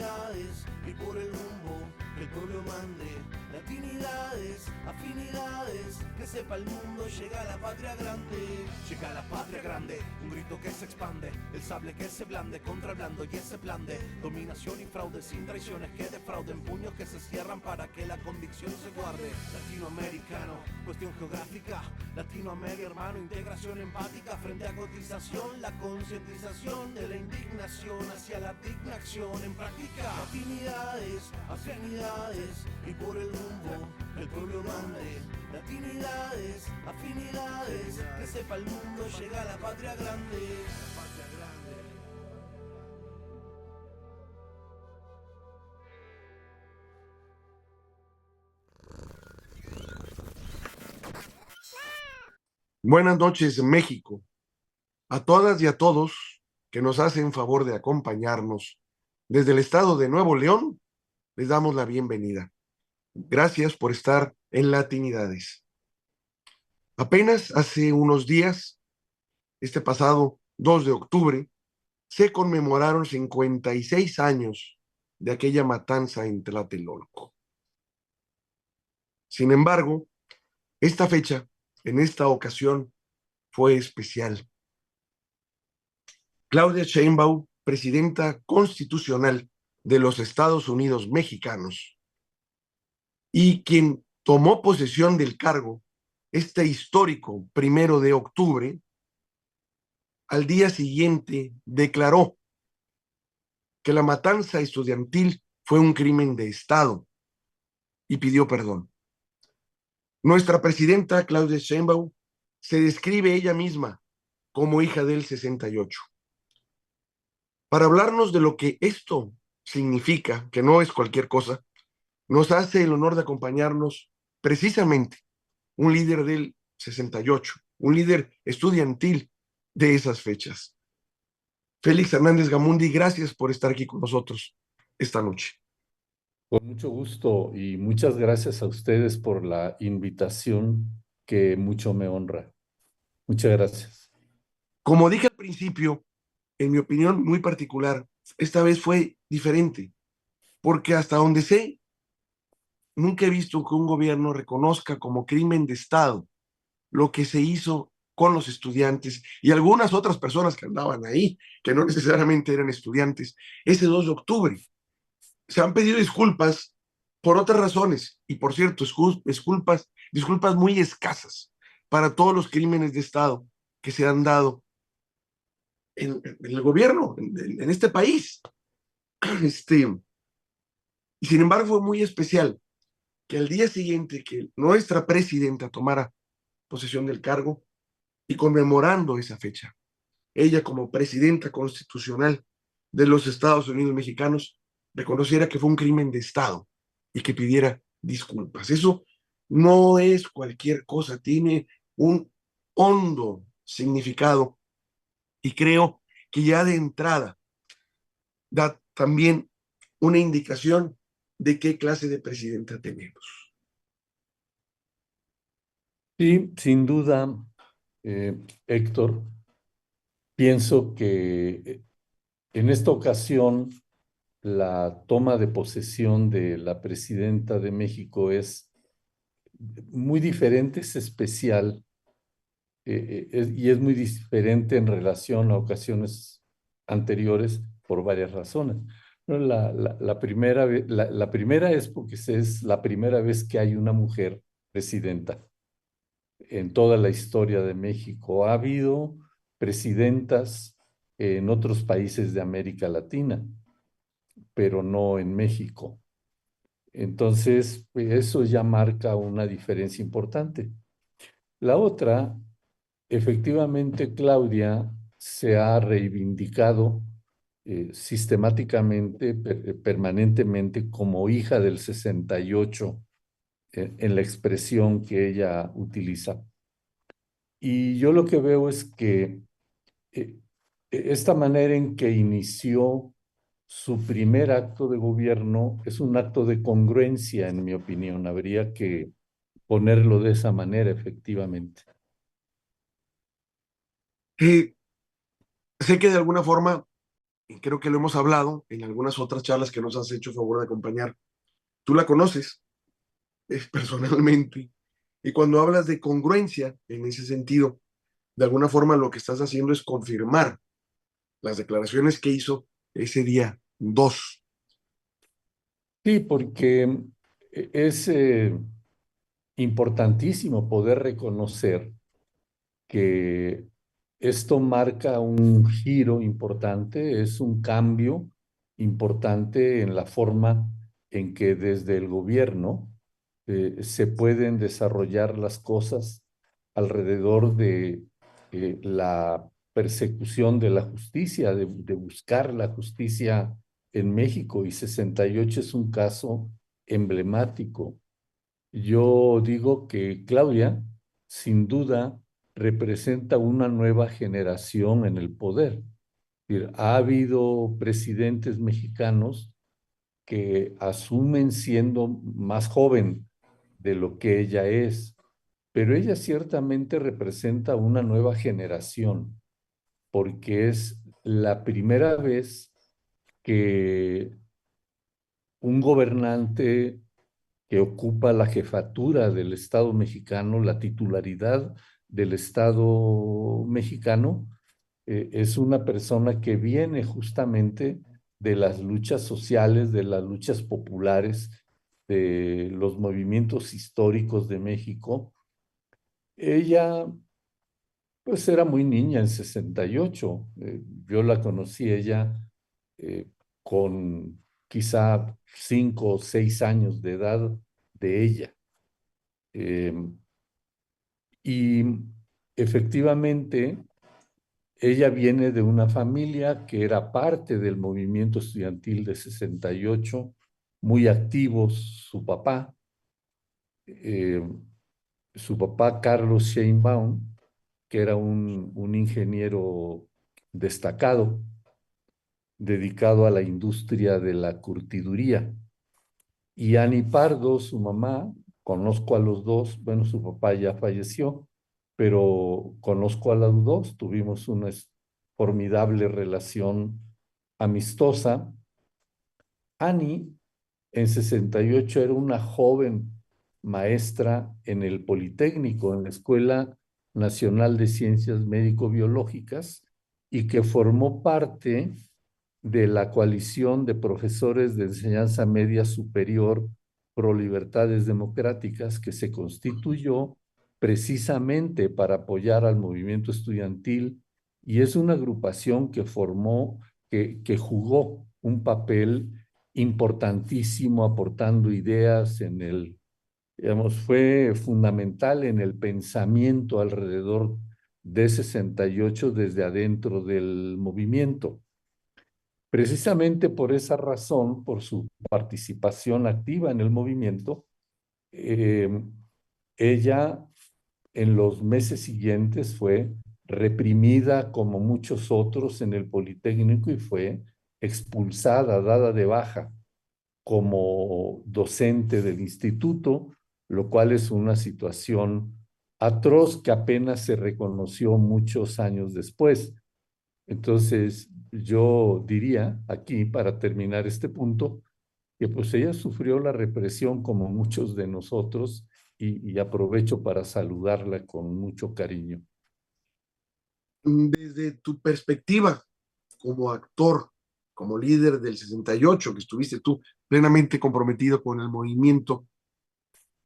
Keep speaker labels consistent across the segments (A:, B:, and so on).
A: latinidades y por el rumbo que el pueblo mande. Latinidades, afinidades, que sepa el mundo, llega la patria grande. Llega la patria grande, un grito que se expande, el sable que se blande contra el blando y ese plan de dominación y fraude, sin traiciones que defrauden, puños que se cierran para que la convicción se guarde. Latinoamericano, cuestión geográfica, Latinoamérica hermano, integración empática frente a cotización, la concientización de la indignación hacia la digna acción en práctica. Latinidades, afinidades y por el rumbo el pueblo mande. Latinidades, afinidades, que sepa el mundo, llega la patria grande. La patria grande.
B: Buenas noches, México. A todas y a todos que nos hacen favor de acompañarnos desde el estado de Nuevo León, les damos la bienvenida. Gracias por estar en Latinidades. Apenas hace unos días, este pasado 2 de octubre, se conmemoraron 56 años de aquella matanza en Tlatelolco. Sin embargo, esta fecha, en esta ocasión, fue especial. Claudia Sheinbaum, presidenta constitucional de los Estados Unidos mexicanos, y quien tomó posesión del cargo este histórico 1 de octubre, al día siguiente declaró que la matanza estudiantil fue un crimen de Estado y pidió perdón. Nuestra presidenta Claudia Sheinbaum se describe ella misma como hija del 68. Para hablarnos de lo que esto significa, que no es cualquier cosa, nos hace el honor de acompañarnos precisamente un líder del 68, un líder estudiantil de esas fechas. Félix Hernández Gamundi, gracias por estar aquí con nosotros esta noche.
C: Con mucho gusto y muchas gracias a ustedes por la invitación que mucho me honra. Muchas gracias.
B: Como dije al principio, en mi opinión muy particular, esta vez fue diferente, porque hasta donde sé, nunca he visto que un gobierno reconozca como crimen de Estado lo que se hizo con los estudiantes y algunas otras personas que andaban ahí, que no necesariamente eran estudiantes, ese 2 de octubre. Se han pedido disculpas por otras razones, y por cierto, disculpas muy escasas para todos los crímenes de Estado que se han dado en el gobierno, en este país. Y sin embargo fue muy especial que al día siguiente que nuestra presidenta tomara posesión del cargo y conmemorando esa fecha, ella como presidenta constitucional de los Estados Unidos mexicanos reconociera que fue un crimen de Estado y que pidiera disculpas. Eso no es cualquier cosa, tiene un hondo significado y creo que ya de entrada da también una indicación de qué clase de presidenta tenemos.
C: Sí, sin duda, Héctor, pienso que en esta ocasión la toma de posesión de la presidenta de México es muy diferente, es especial y es muy diferente en relación a ocasiones anteriores por varias razones. ¿No? La primera es porque es la primera vez que hay una mujer presidenta en toda la historia de México. Ha habido presidentas en otros países de América Latina, pero no en México. Entonces, eso ya marca una diferencia importante. La otra, efectivamente, Claudia se ha reivindicado sistemáticamente, permanentemente, como hija del 68 en la expresión que ella utiliza. Y yo lo que veo es que esta manera en que inició su primer acto de gobierno es un acto de congruencia, en mi opinión. Habría que ponerlo de esa manera, efectivamente.
B: Sé que de alguna forma y creo que lo hemos hablado en algunas otras charlas que nos has hecho favor de acompañar. Tú la conoces personalmente, y cuando hablas de congruencia en ese sentido, de alguna forma lo que estás haciendo es confirmar las declaraciones que hizo ese día 2.
C: Sí, porque es importantísimo poder reconocer que esto marca un giro importante, es un cambio importante en la forma en que desde el gobierno se pueden desarrollar las cosas alrededor de la persecución de la justicia, de buscar la justicia en México, y 68 es un caso emblemático. Yo digo que Claudia, sin duda, representa una nueva generación en el poder. Es decir, ha habido presidentes mexicanos que asumen siendo más joven de lo que ella es, pero ella ciertamente representa una nueva generación, porque es la primera vez que un gobernante que ocupa la jefatura del Estado mexicano, la titularidad del Estado mexicano, es una persona que viene justamente de las luchas sociales, de las luchas populares, de los movimientos históricos de México. Ella, pues, era muy niña en 68. Yo la conocí ella eh, con quizá 5 o 6 años de edad de ella. Eh, y efectivamente, ella viene de una familia que era parte del movimiento estudiantil de 68, muy activos eh, su papá Carlos Sheinbaum, que era un ingeniero destacado, dedicado a la industria de la curtiduría. Y Ani Pardo, su mamá, conozco a los dos, bueno, su papá ya falleció, pero conozco a los dos, tuvimos una formidable relación amistosa. Ani, en 68, era una joven maestra en el Politécnico, en la Escuela Nacional de Ciencias Médico-Biológicas, y que formó parte de la coalición de profesores de enseñanza media superior pro libertades democráticas, que se constituyó precisamente para apoyar al movimiento estudiantil, y es una agrupación que formó, que jugó un papel importantísimo aportando ideas en digamos, fue fundamental en el pensamiento alrededor de 68 desde adentro del movimiento. Precisamente por esa razón, por su participación activa en el movimiento, eh, ella en los meses siguientes fue reprimida como muchos otros en el Politécnico y fue expulsada, dada de baja como docente del instituto, lo cual es una situación atroz que apenas se reconoció muchos años después. Entonces, yo diría aquí, para terminar este punto, que pues ella sufrió la represión como muchos de nosotros, y aprovecho para saludarla con mucho cariño.
B: Desde tu perspectiva como actor, como líder del 68, que estuviste tú plenamente comprometido con el movimiento,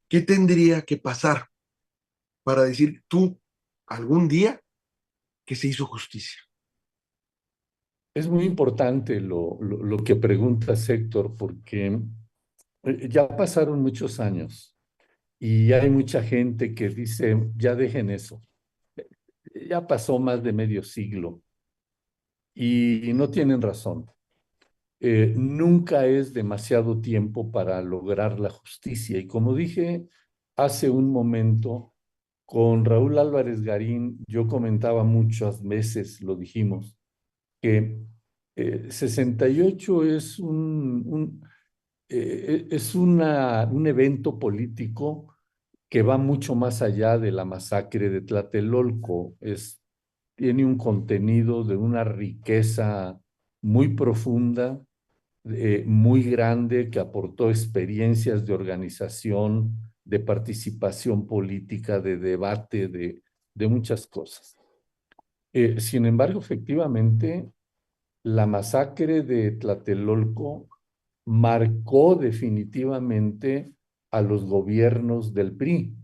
B: ¿qué tendría que pasar para decir tú algún día que se hizo justicia?
C: Es muy importante lo que preguntas, Héctor, porque ya pasaron muchos años y hay mucha gente que dice, ya dejen eso, ya pasó más de medio siglo, y no tienen razón. Nunca es demasiado tiempo para lograr la justicia. Y como dije hace un momento, con Raúl Álvarez Garín, yo comentaba muchas veces, lo dijimos, que 68 es un evento político que va mucho más allá de la masacre de Tlatelolco. Tiene un contenido de una riqueza muy profunda, muy grande, que aportó experiencias de organización, de participación política, de debate, de muchas cosas. Sin embargo, efectivamente, la masacre de Tlatelolco marcó definitivamente a los gobiernos del PRI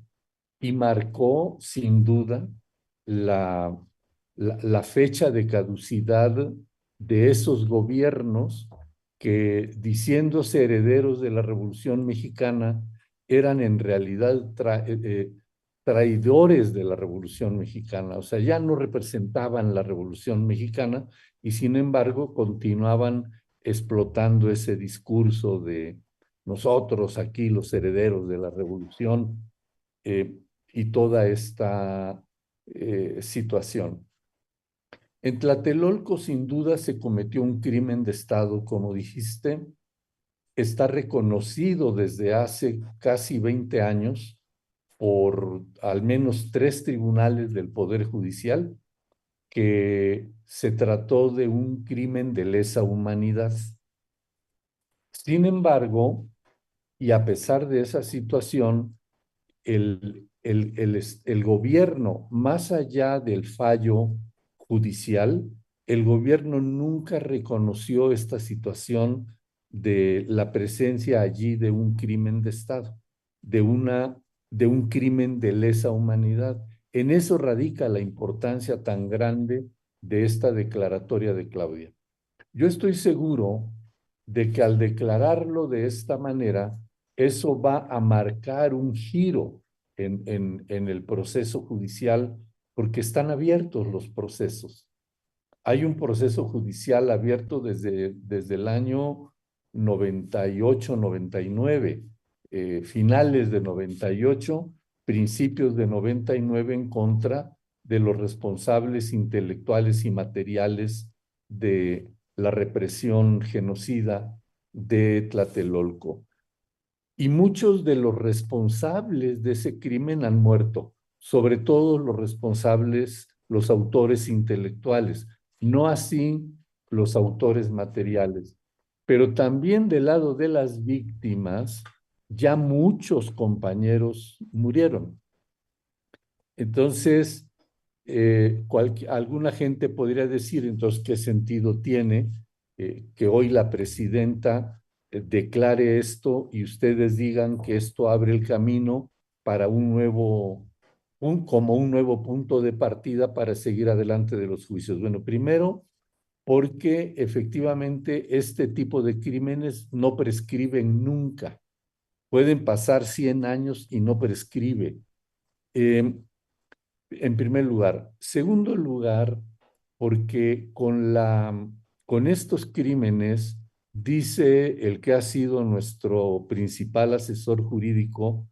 C: y marcó sin duda la, la fecha de caducidad de esos gobiernos que, diciéndose herederos de la Revolución Mexicana, eran en realidad traidores de la Revolución Mexicana. O sea, ya no representaban la Revolución Mexicana y sin embargo continuaban explotando ese discurso de nosotros aquí los herederos de la Revolución, y toda esta situación. En Tlatelolco sin duda se cometió un crimen de Estado, como dijiste. Está reconocido desde hace casi 20 años por al menos 3 tribunales del Poder Judicial que se trató de un crimen de lesa humanidad. Sin embargo, y a pesar de esa situación, el gobierno, más allá del fallo judicial, el gobierno nunca reconoció esta situación de la presencia allí de un crimen de Estado, de un crimen de lesa humanidad. En eso radica la importancia tan grande de esta declaratoria de Claudia. Yo estoy seguro de que al declararlo de esta manera, eso va a marcar un giro en el proceso judicial, porque están abiertos los procesos. Hay un proceso judicial abierto desde el año 98, 99, finales de 98, principios de 99, en contra de los responsables intelectuales y materiales de la represión genocida de Tlatelolco. Y muchos de los responsables de ese crimen han muerto, sobre todo los responsables, los autores intelectuales, no así los autores materiales. Pero también del lado de las víctimas, ya muchos compañeros murieron. Entonces, alguna gente podría decir, entonces, ¿qué sentido tiene que hoy la presidenta declare esto y ustedes digan que esto abre el camino para como un nuevo punto de partida para seguir adelante de los juicios? Bueno, primero, porque efectivamente este tipo de crímenes no prescriben nunca. Pueden pasar 100 años y no prescribe. En primer lugar. Segundo lugar, porque con estos crímenes, dice el que ha sido nuestro principal asesor jurídico,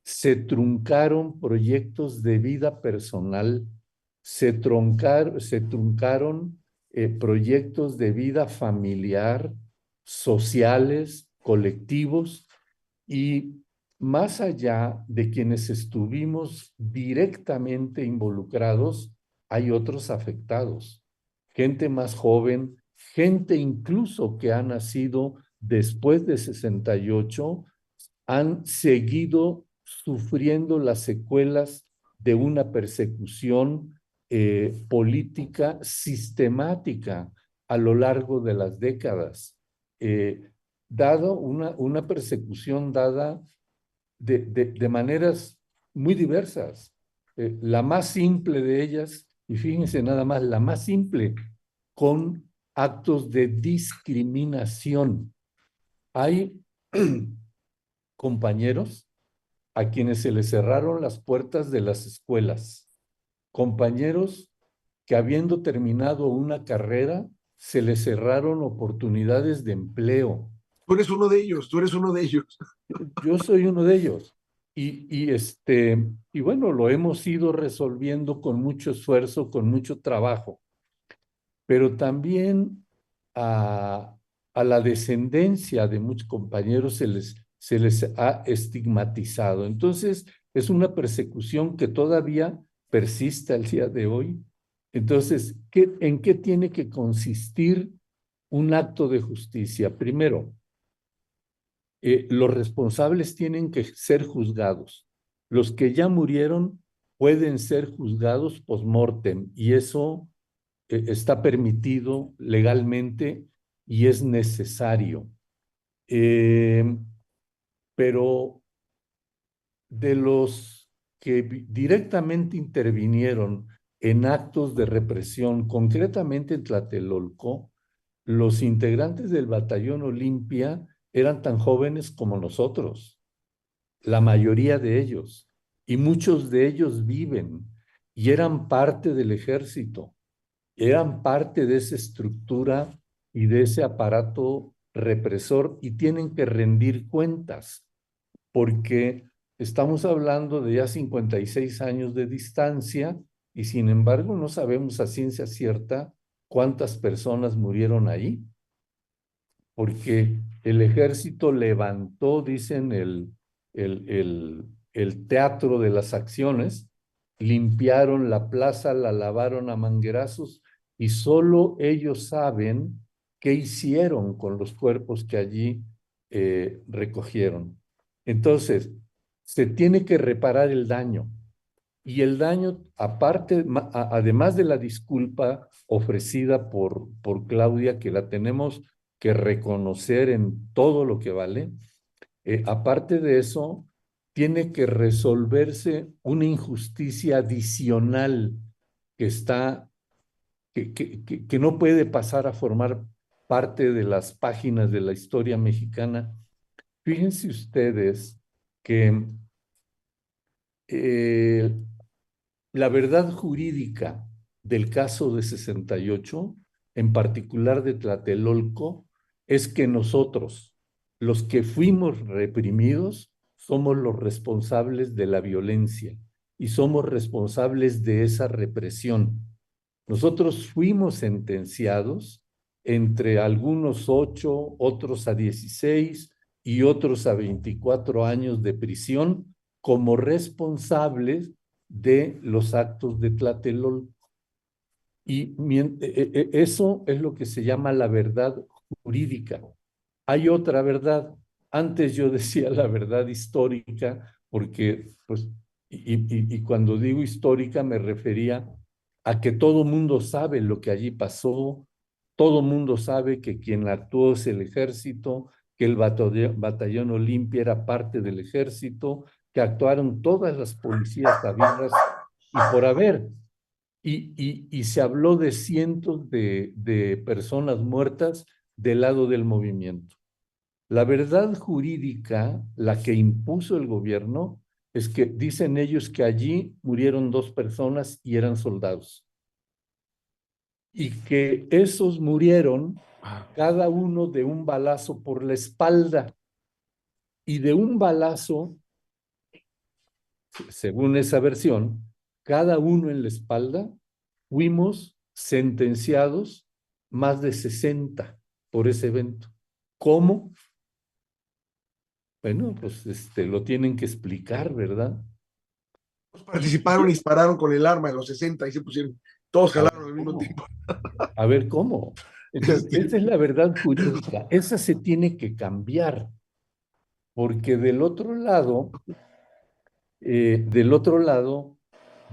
C: se truncaron proyectos de vida personal, se truncaron proyectos de vida familiar, sociales, colectivos, y más allá de quienes estuvimos directamente involucrados, hay otros afectados, gente más joven, gente incluso que ha nacido después de 68, han seguido sufriendo las secuelas de una persecución política sistemática a lo largo de las décadas, dado una persecución dada de maneras muy diversas. La más simple de ellas, y fíjense nada más, la más simple, con actos de discriminación. Hay compañeros a quienes se les cerraron las puertas de las escuelas, compañeros que habiendo terminado una carrera, se les cerraron oportunidades de empleo.
B: Tú eres uno de ellos, tú eres uno de ellos.
C: Yo soy uno de ellos. Y bueno, lo hemos ido resolviendo con mucho esfuerzo, con mucho trabajo, pero también a la descendencia de muchos compañeros se les ha estigmatizado. Entonces, es una persecución que todavía persiste al día de hoy Entonces, ¿en qué tiene que consistir un acto de justicia? Primero, los responsables tienen que ser juzgados. Los que ya murieron pueden ser juzgados post-mortem y eso está permitido legalmente y es necesario. Pero de los que directamente intervinieron en actos de represión, concretamente en Tlatelolco, los integrantes del Batallón Olimpia eran tan jóvenes como nosotros, la mayoría de ellos, y muchos de ellos viven y eran parte del ejército, eran parte de esa estructura y de ese aparato represor y tienen que rendir cuentas, porque estamos hablando de ya 56 años de distancia y sin embargo no sabemos a ciencia cierta cuántas personas murieron ahí, porque el ejército levantó, dicen, el teatro de las acciones, limpiaron la plaza, la lavaron a manguerazos y solo ellos saben qué hicieron con los cuerpos que allí recogieron. Entonces, se tiene que reparar el daño. Y el daño, aparte, además de la disculpa ofrecida por Claudia, que la tenemos que reconocer en todo lo que vale, aparte de eso, tiene que resolverse una injusticia adicional que está, que no puede pasar a formar parte de las páginas de la historia mexicana. Fíjense ustedes que eh, la verdad jurídica del caso de 68, en particular de Tlatelolco, es que nosotros, los que fuimos reprimidos, somos los responsables de la violencia y somos responsables de esa represión. Nosotros fuimos sentenciados entre algunos 8, otros a 16 y otros a 24 años de prisión como responsables de los actos de Tlatelolco. Y eso es lo que se llama la verdad jurídica. Hay otra verdad. Antes yo decía la verdad histórica, porque, pues, y cuando digo histórica me refería a que todo mundo sabe lo que allí pasó, todo mundo sabe que quien actuó es el ejército, que el batallón Olimpia era parte del ejército, que actuaron todas las policías habidas y por haber. Y se habló de cientos de personas muertas del lado del movimiento. La verdad jurídica, la que impuso el gobierno, es que dicen ellos que allí murieron 2 personas y eran soldados. Y que esos murieron cada uno de un balazo por la espalda. Y de un balazo, según esa versión, cada uno en la espalda, fuimos sentenciados más de 60 por ese evento. ¿Cómo? Bueno, pues lo tienen que explicar, ¿verdad?
B: Participaron y dispararon con el arma en los 60 y se pusieron, todos jalaron al mismo tiempo.
C: A ver, ¿cómo? Entonces, esa es la verdad jurídica. Esa se tiene que cambiar, porque del otro lado,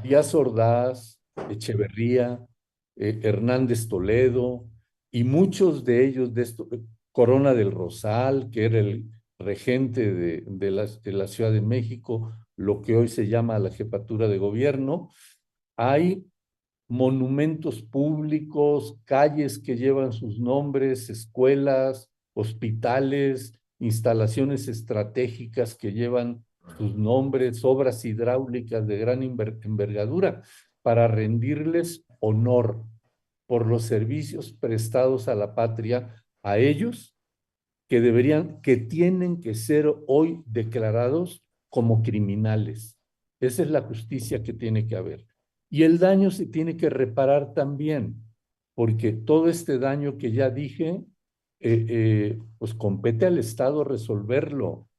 C: Díaz Ordaz, Echeverría, Hernández Toledo y muchos de ellos de esto, Corona del Rosal, que era el regente de la Ciudad de México, lo que hoy se llama la jefatura de gobierno, hay monumentos públicos, calles que llevan sus nombres, escuelas, hospitales, instalaciones estratégicas que llevan sus nombres, obras hidráulicas de gran envergadura, para rendirles honor por los servicios prestados a la patria, a ellos que tienen que ser hoy declarados como criminales. Esa es la justicia que tiene que haber. Y el daño se tiene que reparar también, porque todo este daño que ya dije, pues compete al Estado resolverlo.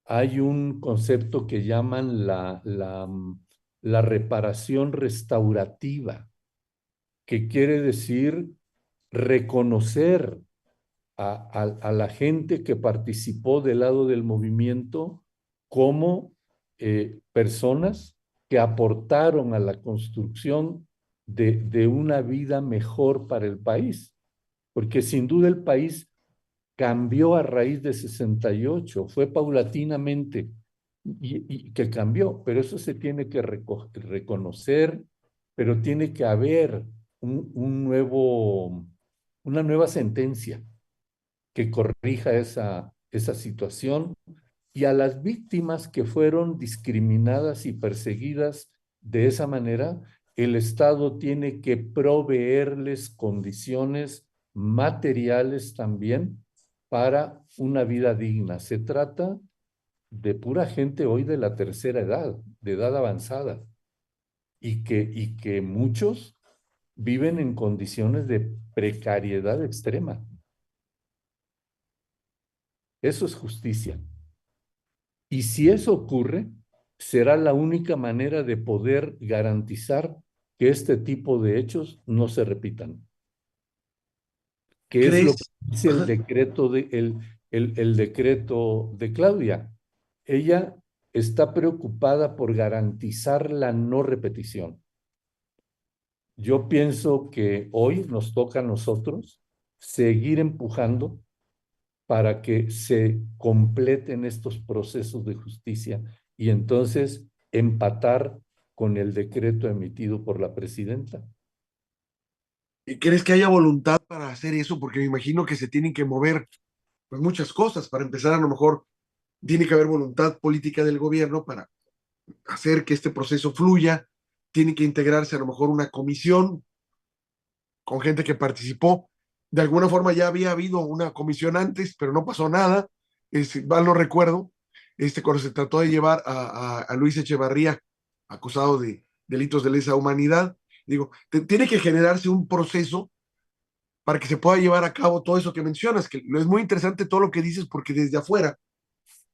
C: Hay un concepto que llaman la reparación restaurativa, que quiere decir reconocer a la gente que participó del lado del movimiento como personas que aportaron a la construcción de una vida mejor para el país, porque sin duda el país cambió a raíz de 68, fue paulatinamente y que cambió, pero eso se tiene que reconocer, pero tiene que haber una nueva sentencia que corrija esa situación, y a las víctimas que fueron discriminadas y perseguidas de esa manera, el Estado tiene que proveerles condiciones materiales también para una vida digna. Se trata de pura gente hoy de la tercera edad, de edad avanzada, y que muchos viven en condiciones de precariedad extrema. Eso es justicia. Y si eso ocurre, será la única manera de poder garantizar que este tipo de hechos no se repitan. Que es lo que
B: ¿Crees?
C: dice
B: Ajá.
C: el decreto de Claudia. Ella está preocupada por garantizar la no repetición. Yo pienso que hoy nos toca a nosotros seguir empujando para que se completen estos procesos de justicia y entonces empatar con el decreto emitido por la presidenta.
B: ¿Y crees que haya voluntad para hacer eso? Porque me imagino que se tienen que mover pues, muchas cosas. Para empezar, a lo mejor tiene que haber voluntad política del gobierno para hacer que este proceso fluya. Tiene que integrarse a lo mejor una comisión con gente que participó. De alguna forma ya había habido una comisión antes, pero no pasó nada. Mal no recuerdo, cuando se trató de llevar a Luis Echevarría, acusado de delitos de lesa humanidad. Digo, tiene que generarse un proceso para que se pueda llevar a cabo todo eso que mencionas, que es muy interesante todo lo que dices, porque desde afuera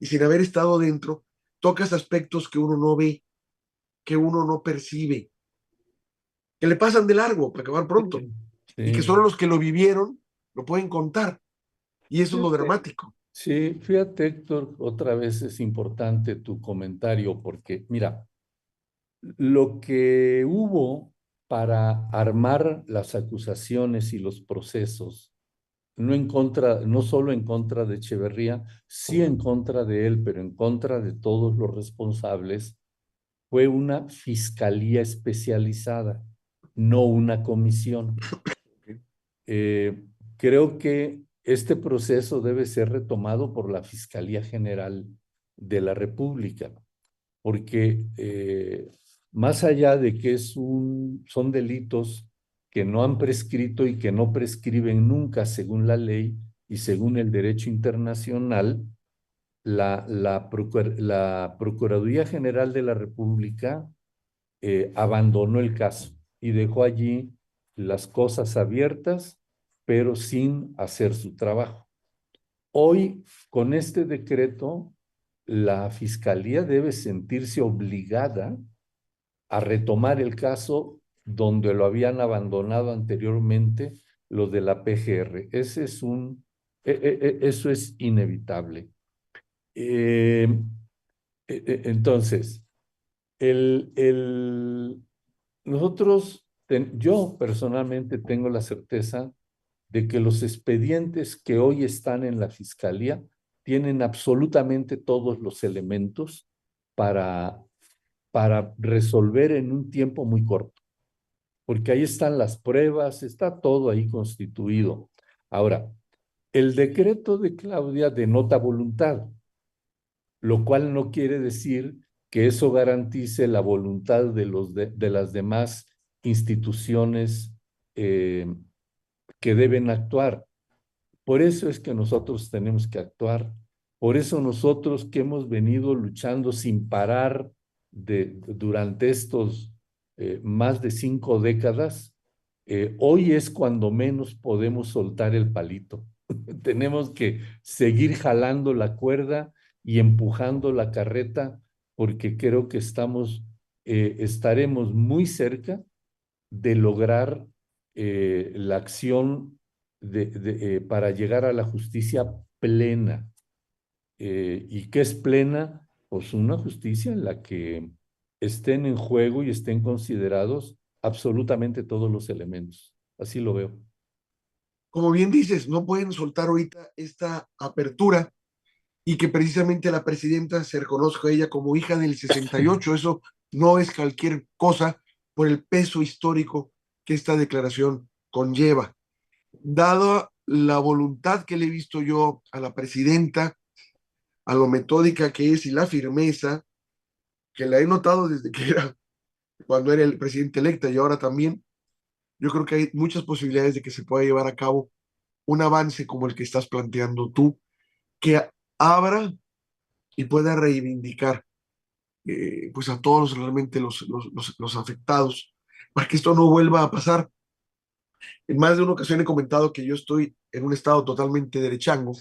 B: y sin haber estado dentro, tocas aspectos que uno no ve, que uno no percibe, que le pasan de largo para acabar pronto, y que
C: Sí.
B: solo los que lo vivieron lo pueden contar, y eso es lo
C: Fíjate,
B: dramático.
C: sí, fíjate, Héctor, otra vez es importante tu comentario porque, mira, lo que hubo para armar las acusaciones y los procesos, no solo en contra de Echeverría, sí en contra de él, pero en contra de todos los responsables, fue una fiscalía especializada, no una comisión. Eh, Creo que este proceso debe ser retomado por la Fiscalía General de la República, porque más allá de que son delitos que no han prescrito y que no prescriben nunca según la ley y según el derecho internacional, la Procuraduría General de la República abandonó el caso y dejó allí las cosas abiertas, pero sin hacer su trabajo. Hoy, con este decreto, la Fiscalía debe sentirse obligada a retomar el caso donde lo habían abandonado anteriormente los de la PGR. Eso es inevitable. Eh, entonces, el, el, nosotros, yo personalmente tengo la certeza de que los expedientes que hoy están en la Fiscalía tienen absolutamente todos los elementos para, para resolver en un tiempo muy corto, porque ahí están las pruebas, está todo ahí constituido. Ahora, el decreto de Claudia denota voluntad, lo cual no quiere decir que eso garantice la voluntad de las demás instituciones que deben actuar. Por eso es que nosotros tenemos que actuar. Por eso nosotros que hemos venido luchando sin parar durante estos más de 5 décadas, hoy es cuando menos podemos soltar el palito. Tenemos que seguir jalando la cuerda y empujando la carreta porque creo que estamos estaremos muy cerca de lograr la acción para llegar a la justicia plena. ¿Y qué es plena? Pues una justicia en la que estén en juego y estén considerados absolutamente todos los elementos. Así lo veo.
B: Como bien dices, no pueden soltar ahorita esta apertura y que precisamente la presidenta se reconozca a ella como hija del 68. Eso no es cualquier cosa por el peso histórico que esta declaración conlleva. Dada la voluntad que le he visto yo a la presidenta, a lo metódica que es y la firmeza que la he notado desde que era, cuando era el presidente electa y ahora también, yo creo que hay muchas posibilidades de que se pueda llevar a cabo un avance como el que estás planteando tú, que abra y pueda reivindicar pues a todos realmente los afectados, para que esto no vuelva a pasar. En más de una ocasión he comentado que yo estoy en un estado totalmente derechango,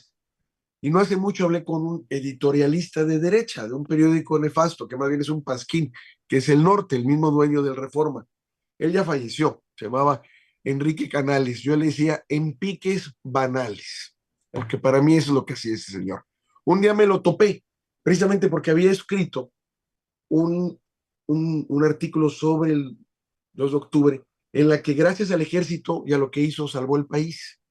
B: y no hace mucho hablé con un editorialista de derecha, de un periódico nefasto, que más bien es un pasquín, que es El Norte, el mismo dueño del Reforma. Él ya falleció, se llamaba Enrique Canales. Yo le decía en piques banales, porque para mí eso es lo que hacía ese señor. Un día me lo topé, precisamente porque había escrito un, un artículo sobre el 2 de octubre, en la que gracias al ejército y a lo que hizo salvó el país.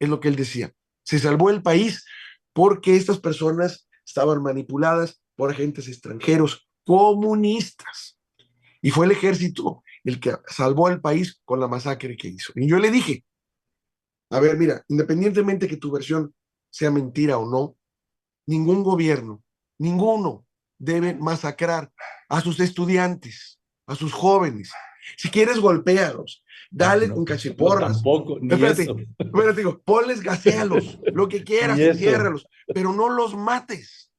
B: Es lo que él decía. Se salvó el país porque estas personas estaban manipuladas por agentes extranjeros comunistas. Y fue el ejército el que salvó al país con la masacre que hizo. Y yo le dije, a ver, mira, independientemente que tu versión sea mentira o no, ningún gobierno, ninguno debe masacrar a sus estudiantes, a sus jóvenes. Si quieres, golpéalos, dale
C: No,
B: con
C: no,
B: cachiporras.
C: tampoco, ni
B: Espérate,
C: eso.
B: espérate, digo, ponles gasealos, lo que
C: Ni
B: quieras,
C: eso.
B: enciérralos, pero no los mates.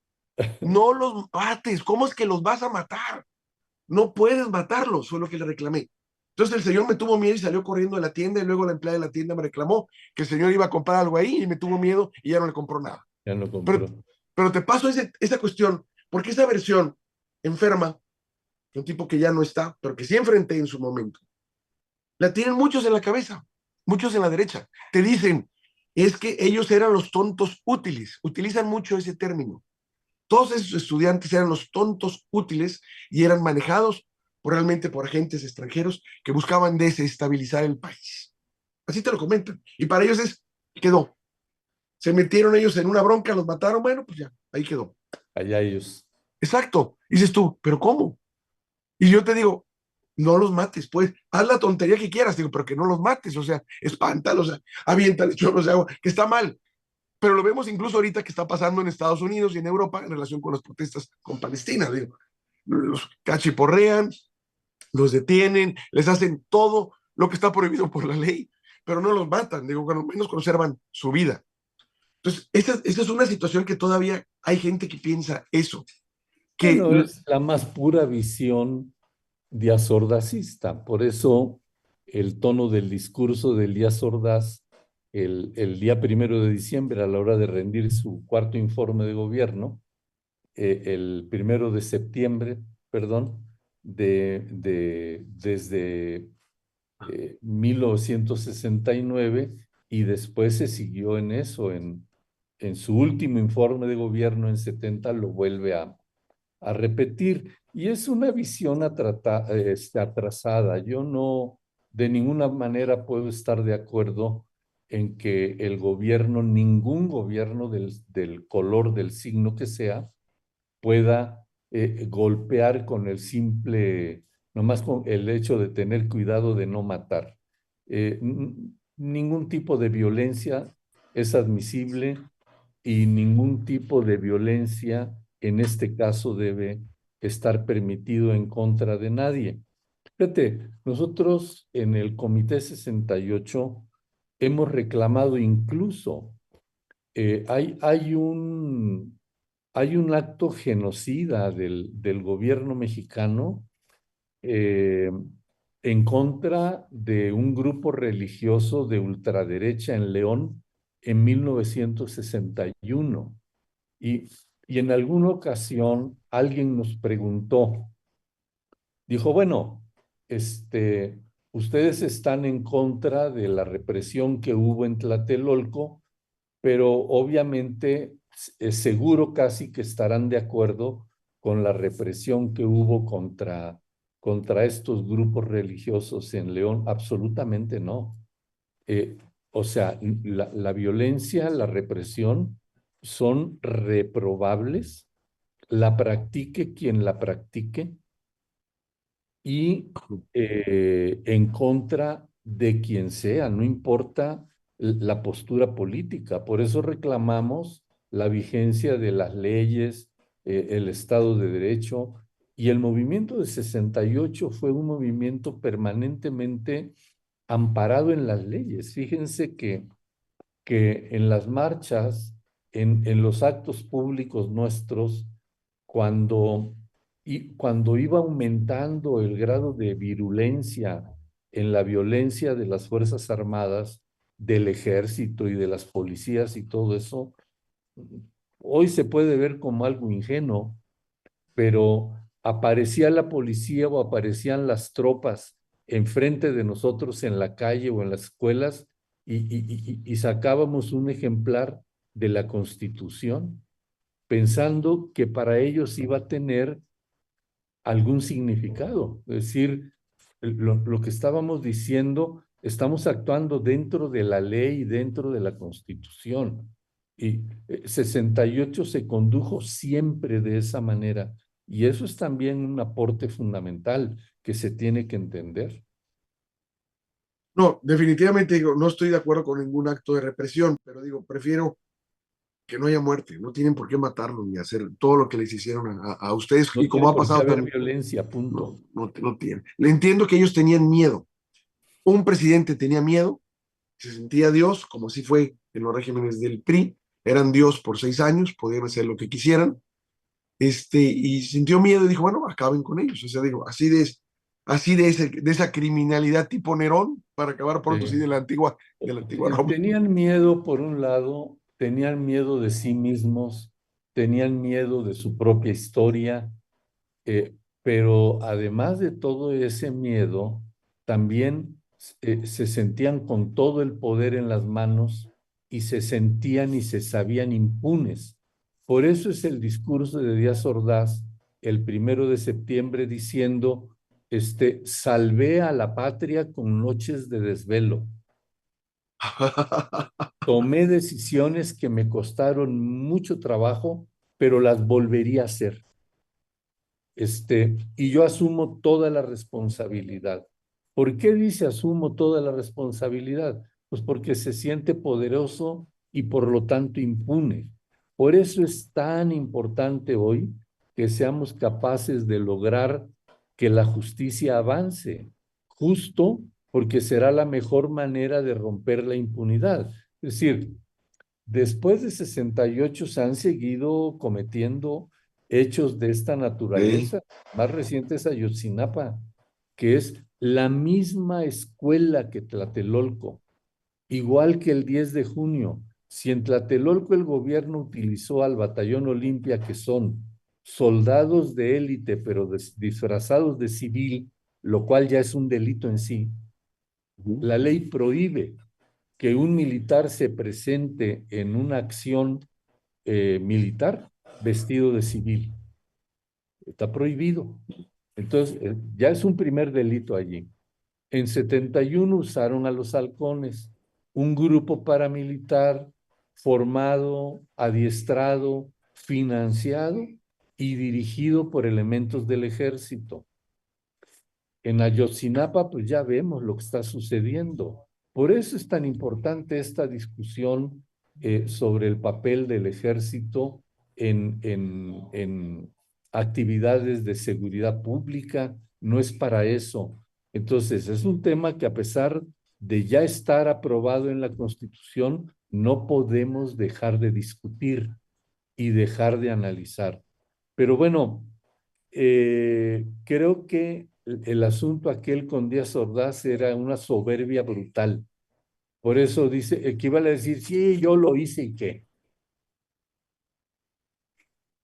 B: No los mates. ¿Cómo es que los vas a matar? No puedes matarlos, fue lo que le reclamé. Entonces el señor me tuvo miedo y salió corriendo de la tienda, y luego la empleada de la tienda me reclamó que el señor iba a comprar algo ahí y me tuvo miedo y ya no le compró nada.
C: Ya lo
B: Pero,
C: compró.
B: pero te paso esa cuestión, porque esa versión enferma, un tipo que ya no está, pero que sí enfrenté en su momento, la tienen muchos en la cabeza, muchos en la derecha. Te dicen, es que ellos eran los tontos útiles, utilizan mucho ese término. Todos esos estudiantes eran los tontos útiles y eran manejados realmente por agentes extranjeros que buscaban desestabilizar el país. Así te lo comentan. Y para ellos quedó. Se metieron ellos en una bronca, los mataron, bueno, pues ya, ahí quedó.
C: Allá ellos.
B: Exacto. Y dices tú, ¿pero cómo? Y yo te digo, no los mates, pues, haz la tontería que quieras, digo, pero que no los mates, o sea, espántalos, o sea, aviéntales chorros de agua, que está mal. Pero lo vemos incluso ahorita que está pasando en Estados Unidos y en Europa en relación con las protestas con Palestina, digo. Los cachiporrean, los detienen, les hacen todo lo que está prohibido por la ley, pero no los matan, digo, al menos conservan su vida. Entonces, esa es una situación que todavía hay gente que piensa eso, que
C: Bueno, es la más pura visión Díaz Ordazista. Por eso el tono del discurso del Díaz Ordaz el día 1 de diciembre, a la hora de rendir su cuarto informe de gobierno, el 1 de septiembre, perdón, desde 1969, y después se siguió en eso, en su último informe de gobierno en 70 lo vuelve a repetir. Y es una visión atrasada. Yo no, de ninguna manera puedo estar de acuerdo en que el gobierno, ningún gobierno del color, del signo que sea, pueda golpear con el simple, nomás con el hecho de tener cuidado de no matar. Ningún tipo de violencia es admisible, y ningún tipo de violencia en este caso debe estar permitido en contra de nadie. Fíjate, nosotros en el Comité 68 hemos reclamado incluso, hay un acto genocida del gobierno mexicano eh, en contra de un grupo religioso de ultraderecha en León en 1961. Y, y en alguna ocasión alguien nos preguntó, dijo, bueno, ustedes están en contra de la represión que hubo en Tlatelolco, pero obviamente es seguro casi que estarán de acuerdo con la represión que hubo contra estos grupos religiosos en León. Absolutamente no. Eh, o sea, la violencia, la represión son reprobables, la practique quien la practique y en contra de quien sea, no importa la postura política. Por eso reclamamos la vigencia de las leyes, el Estado de Derecho, y el movimiento de 68 fue un movimiento permanentemente amparado en las leyes. Fíjense que en las marchas, en los actos públicos nuestros, cuando, cuando iba aumentando el grado de virulencia en la violencia de las Fuerzas Armadas, del ejército y de las policías y todo eso, hoy se puede ver como algo ingenuo, pero aparecía la policía o aparecían las tropas enfrente de nosotros en la calle o en las escuelas y sacábamos un ejemplar de la Constitución pensando que para ellos iba a tener algún significado. Es decir, lo que estábamos diciendo, estamos actuando dentro de la ley, dentro de la Constitución. Y 68 se condujo siempre de esa manera. Y eso es también un aporte fundamental que se tiene que entender.
B: No, definitivamente digo, no estoy de acuerdo con ningún acto de represión, pero digo, prefiero que no haya muerte. No tienen por qué matarlos ni hacer todo lo que les hicieron a ustedes
C: No
B: y como
C: tiene
B: ha
C: por qué
B: pasado
C: haber
B: también.
C: violencia, punto.
B: No tienen. Le entiendo que ellos tenían miedo. Un presidente tenía miedo, se sentía Dios, como así fue en los regímenes del PRI. Eran Dios por 6 años, podían hacer lo que quisieran. Y sintió miedo y dijo, bueno, acaben con ellos. O sea, digo, de esa criminalidad tipo Nerón para acabar pronto, sí, de la antigua Roma.
C: Tenían miedo, por un lado, tenían miedo de sí mismos, tenían miedo de su propia historia, pero además de todo ese miedo, también se sentían con todo el poder en las manos y se sentían y se sabían impunes. Por eso es el discurso de Díaz Ordaz el 1 de septiembre diciendo, salvé a la patria con noches de desvelo. Tomé decisiones que me costaron mucho trabajo, pero las volvería a hacer. Y yo asumo toda la responsabilidad. ¿Por qué dice asumo toda la responsabilidad? Pues porque se siente poderoso y por lo tanto impune. Por eso es tan importante hoy que seamos capaces de lograr que la justicia avance, justo porque será la mejor manera de romper la impunidad. Es decir, después de 68 se han seguido cometiendo hechos de esta
B: Sí.
C: naturaleza. Más reciente es Ayotzinapa, que es la misma escuela que Tlatelolco, igual que el 10 de junio. Si en Tlatelolco el gobierno utilizó al Batallón Olimpia, que son soldados de élite, pero disfrazados de civil, lo cual ya es un delito en sí, la ley prohíbe que un militar se presente en una acción militar vestido de civil. Está prohibido. Entonces, ya es un primer delito allí. En 71 usaron a los halcones, un grupo paramilitar formado, adiestrado, financiado y dirigido por elementos del ejército. En Ayotzinapa, pues ya vemos lo que está sucediendo. Por eso es tan importante esta discusión sobre el papel del ejército en actividades de seguridad pública. No es para eso. Entonces, es un tema que a pesar de ya estar aprobado en la Constitución, no podemos dejar de discutir y dejar de analizar. Pero bueno, creo que el asunto aquel con Díaz Ordaz era una soberbia brutal. Por eso equivale a decir, sí, yo lo hice y qué.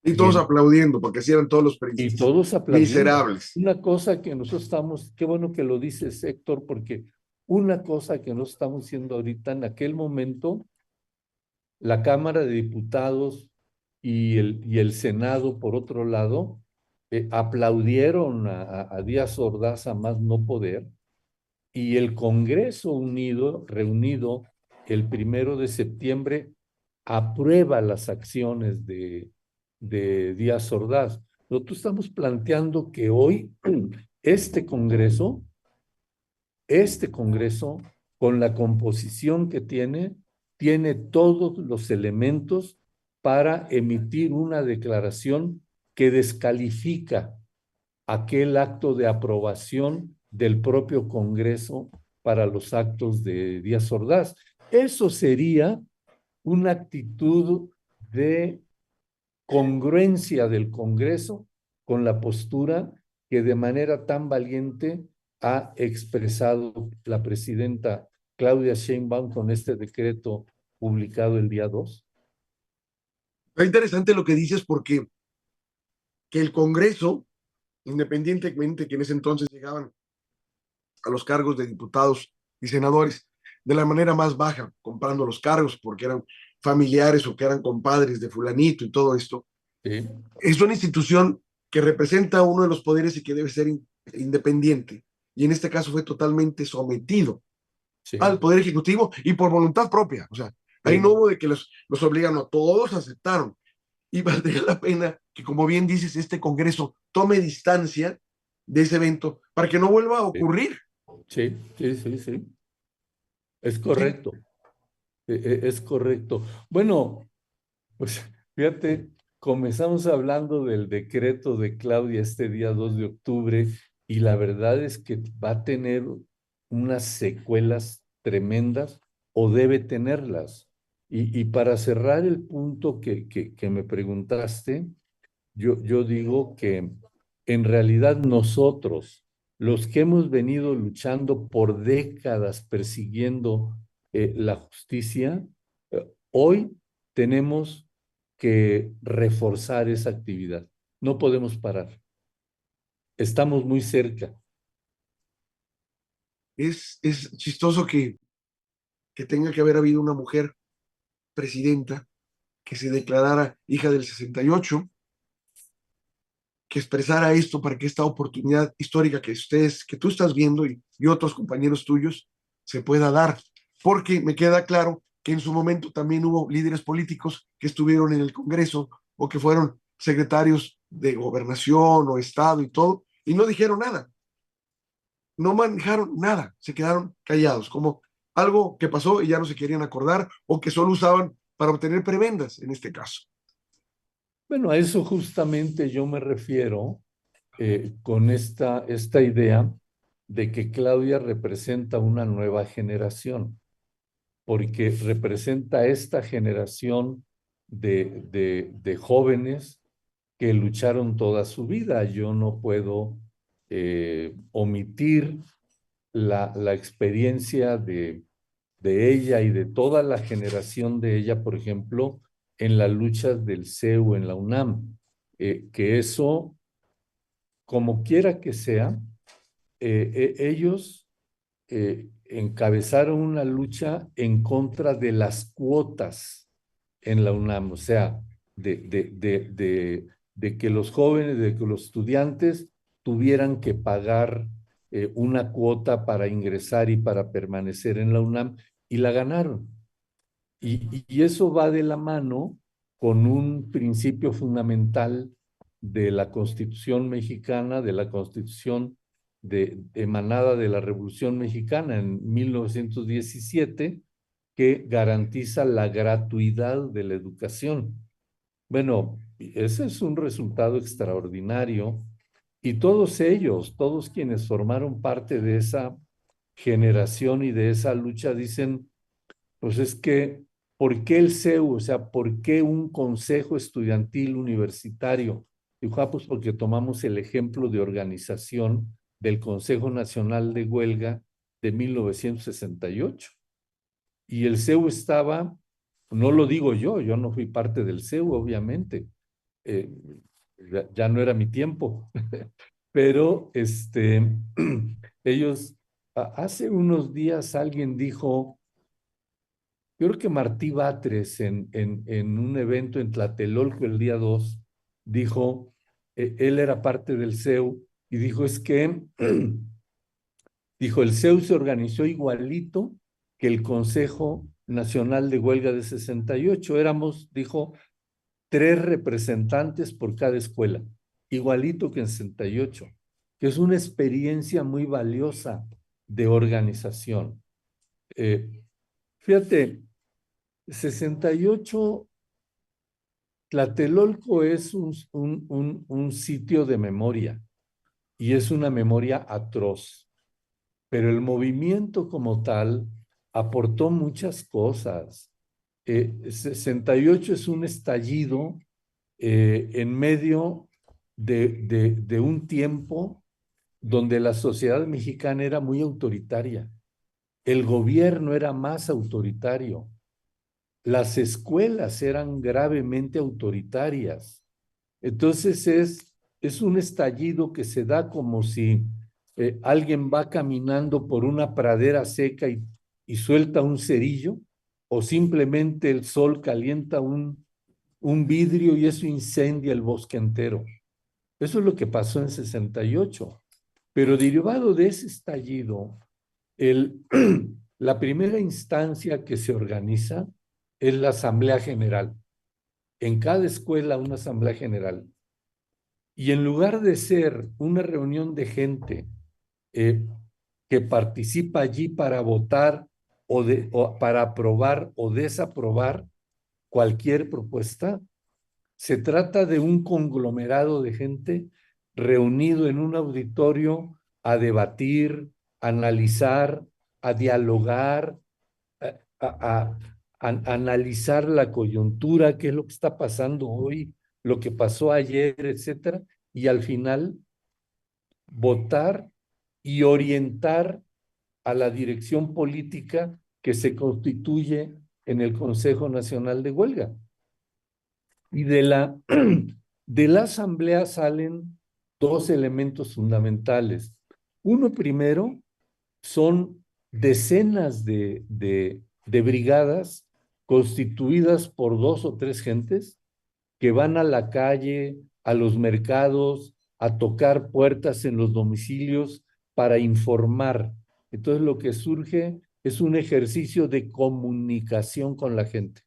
B: Y
C: Y,
B: todos aplaudiendo, porque así eran todos los
C: y
B: príncipes.
C: todos aplaudiendo.
B: Miserables.
C: Una cosa que nosotros estamos, qué bueno que lo dices, Héctor, porque una cosa que nosotros estamos haciendo ahorita, en aquel momento, la Cámara de Diputados y el Senado, por otro lado, aplaudieron a Díaz Ordaz a más no poder, y el Congreso unido, reunido el 1 de septiembre, aprueba las acciones de Díaz Ordaz. Nosotros estamos planteando que hoy este Congreso, este Congreso, con la composición que tiene todos los elementos para emitir una declaración que descalifica aquel acto de aprobación del propio Congreso para los actos de Díaz Ordaz. Eso sería una actitud de congruencia del Congreso con la postura que de manera tan valiente ha expresado la presidenta Claudia Sheinbaum con este decreto publicado el día 2.
B: Es interesante lo que dices porque que el Congreso, independientemente que en ese entonces llegaban a los cargos de diputados y senadores de la manera más baja, comprando los cargos porque eran familiares o que eran compadres de fulanito y todo esto,
C: Sí,
B: es una institución que representa uno de los poderes y que debe ser independiente. Y en este caso fue totalmente sometido
C: sí,
B: al Poder Ejecutivo y por voluntad propia. O sea, ahí no
C: sí,
B: hubo de que los obligan, no, todos aceptaron. Y valdría la pena que, como bien dices, este Congreso tome distancia de ese evento para que no vuelva a
C: sí,
B: ocurrir.
C: sí, sí, sí, sí. Es
B: Sí,
C: correcto, es correcto. Bueno, pues fíjate, comenzamos hablando del decreto de Claudia este día 2 de octubre y la verdad es que va a tener unas secuelas tremendas o debe tenerlas. Y para cerrar el punto que me preguntaste, yo digo que en realidad nosotros, los que hemos venido luchando por décadas persiguiendo la justicia, hoy tenemos que reforzar esa actividad. No podemos parar. Estamos muy cerca.
B: es chistoso que tenga que haber habido una mujer presidenta que se declarara hija del 68, que expresara esto para que esta oportunidad histórica que ustedes, que tú estás viendo y otros compañeros tuyos se pueda dar. Porque me queda claro que en su momento también hubo líderes políticos que estuvieron en el Congreso o que fueron secretarios de gobernación o Estado y todo, y no dijeron nada, no manejaron nada, se quedaron callados, como algo que pasó y ya no se querían acordar o que solo usaban para obtener prebendas en este caso.
C: Bueno, a eso justamente yo me refiero con esta idea de que Claudia representa una nueva generación, porque representa esta generación de jóvenes que lucharon toda su vida. Yo no puedo omitir la experiencia de ella y de toda la generación de ella, por ejemplo, en las luchas del CEU en la UNAM, que eso, como quiera que sea, ellos encabezaron una lucha en contra de las cuotas en la UNAM, o sea, de que los jóvenes, de que los estudiantes tuvieran que pagar una cuota para ingresar y para permanecer en la UNAM, y la ganaron. Y eso va de la mano con un principio fundamental de la Constitución mexicana, de la Constitución emanada de la Revolución Mexicana en 1917, que garantiza la gratuidad de la educación. Bueno, ese es un resultado extraordinario y todos ellos, todos quienes formaron parte de esa generación y de esa lucha dicen, pues es que, ¿por qué el CEU? O sea, ¿por qué un consejo estudiantil universitario? Dijo, pues porque tomamos el ejemplo de organización del Consejo Nacional de Huelga de 1968. Y el CEU estaba, no lo digo yo no fui parte del CEU, obviamente, eh, ya no era mi tiempo, pero ellos, hace unos días alguien dijo, yo creo que Martí Batres en un evento en Tlatelolco el día 2 dijo, él era parte del CEU, y dijo, es que, dijo, el CEU se organizó igualito que el Consejo Nacional de Huelga de 68. Éramos, dijo, 3 representantes por cada escuela, igualito que en 68, que es una experiencia muy valiosa de organización. Fíjate, 68, Tlatelolco es un sitio de memoria y es una memoria atroz, pero el movimiento como tal aportó muchas cosas. 68 es un estallido en medio de un tiempo donde la sociedad mexicana era muy autoritaria, el gobierno era más autoritario, las escuelas eran gravemente autoritarias. Entonces es un estallido que se da como si alguien va caminando por una pradera seca y suelta un cerillo, o simplemente el sol calienta un vidrio y eso incendia el bosque entero. Eso es lo que pasó en 68. Pero derivado de ese estallido, el, la primera instancia que se organiza es la Asamblea General. En cada escuela una Asamblea General. Y en lugar de ser una reunión de gente eh, que participa allí para votar o para aprobar o desaprobar cualquier propuesta, se trata de un conglomerado de gente reunido en un auditorio a debatir, a analizar, a dialogar, a analizar la coyuntura, qué es lo que está pasando hoy, lo que pasó ayer, etcétera, y al final votar y orientar a la dirección política que se constituye en el Consejo Nacional de Huelga. Y de la asamblea salen 2 elementos fundamentales. Uno primero son decenas de brigadas constituidas por 2 o 3 gentes que van a la calle, a los mercados, a tocar puertas en los domicilios para informar. Entonces lo que surge es un ejercicio de comunicación con la gente.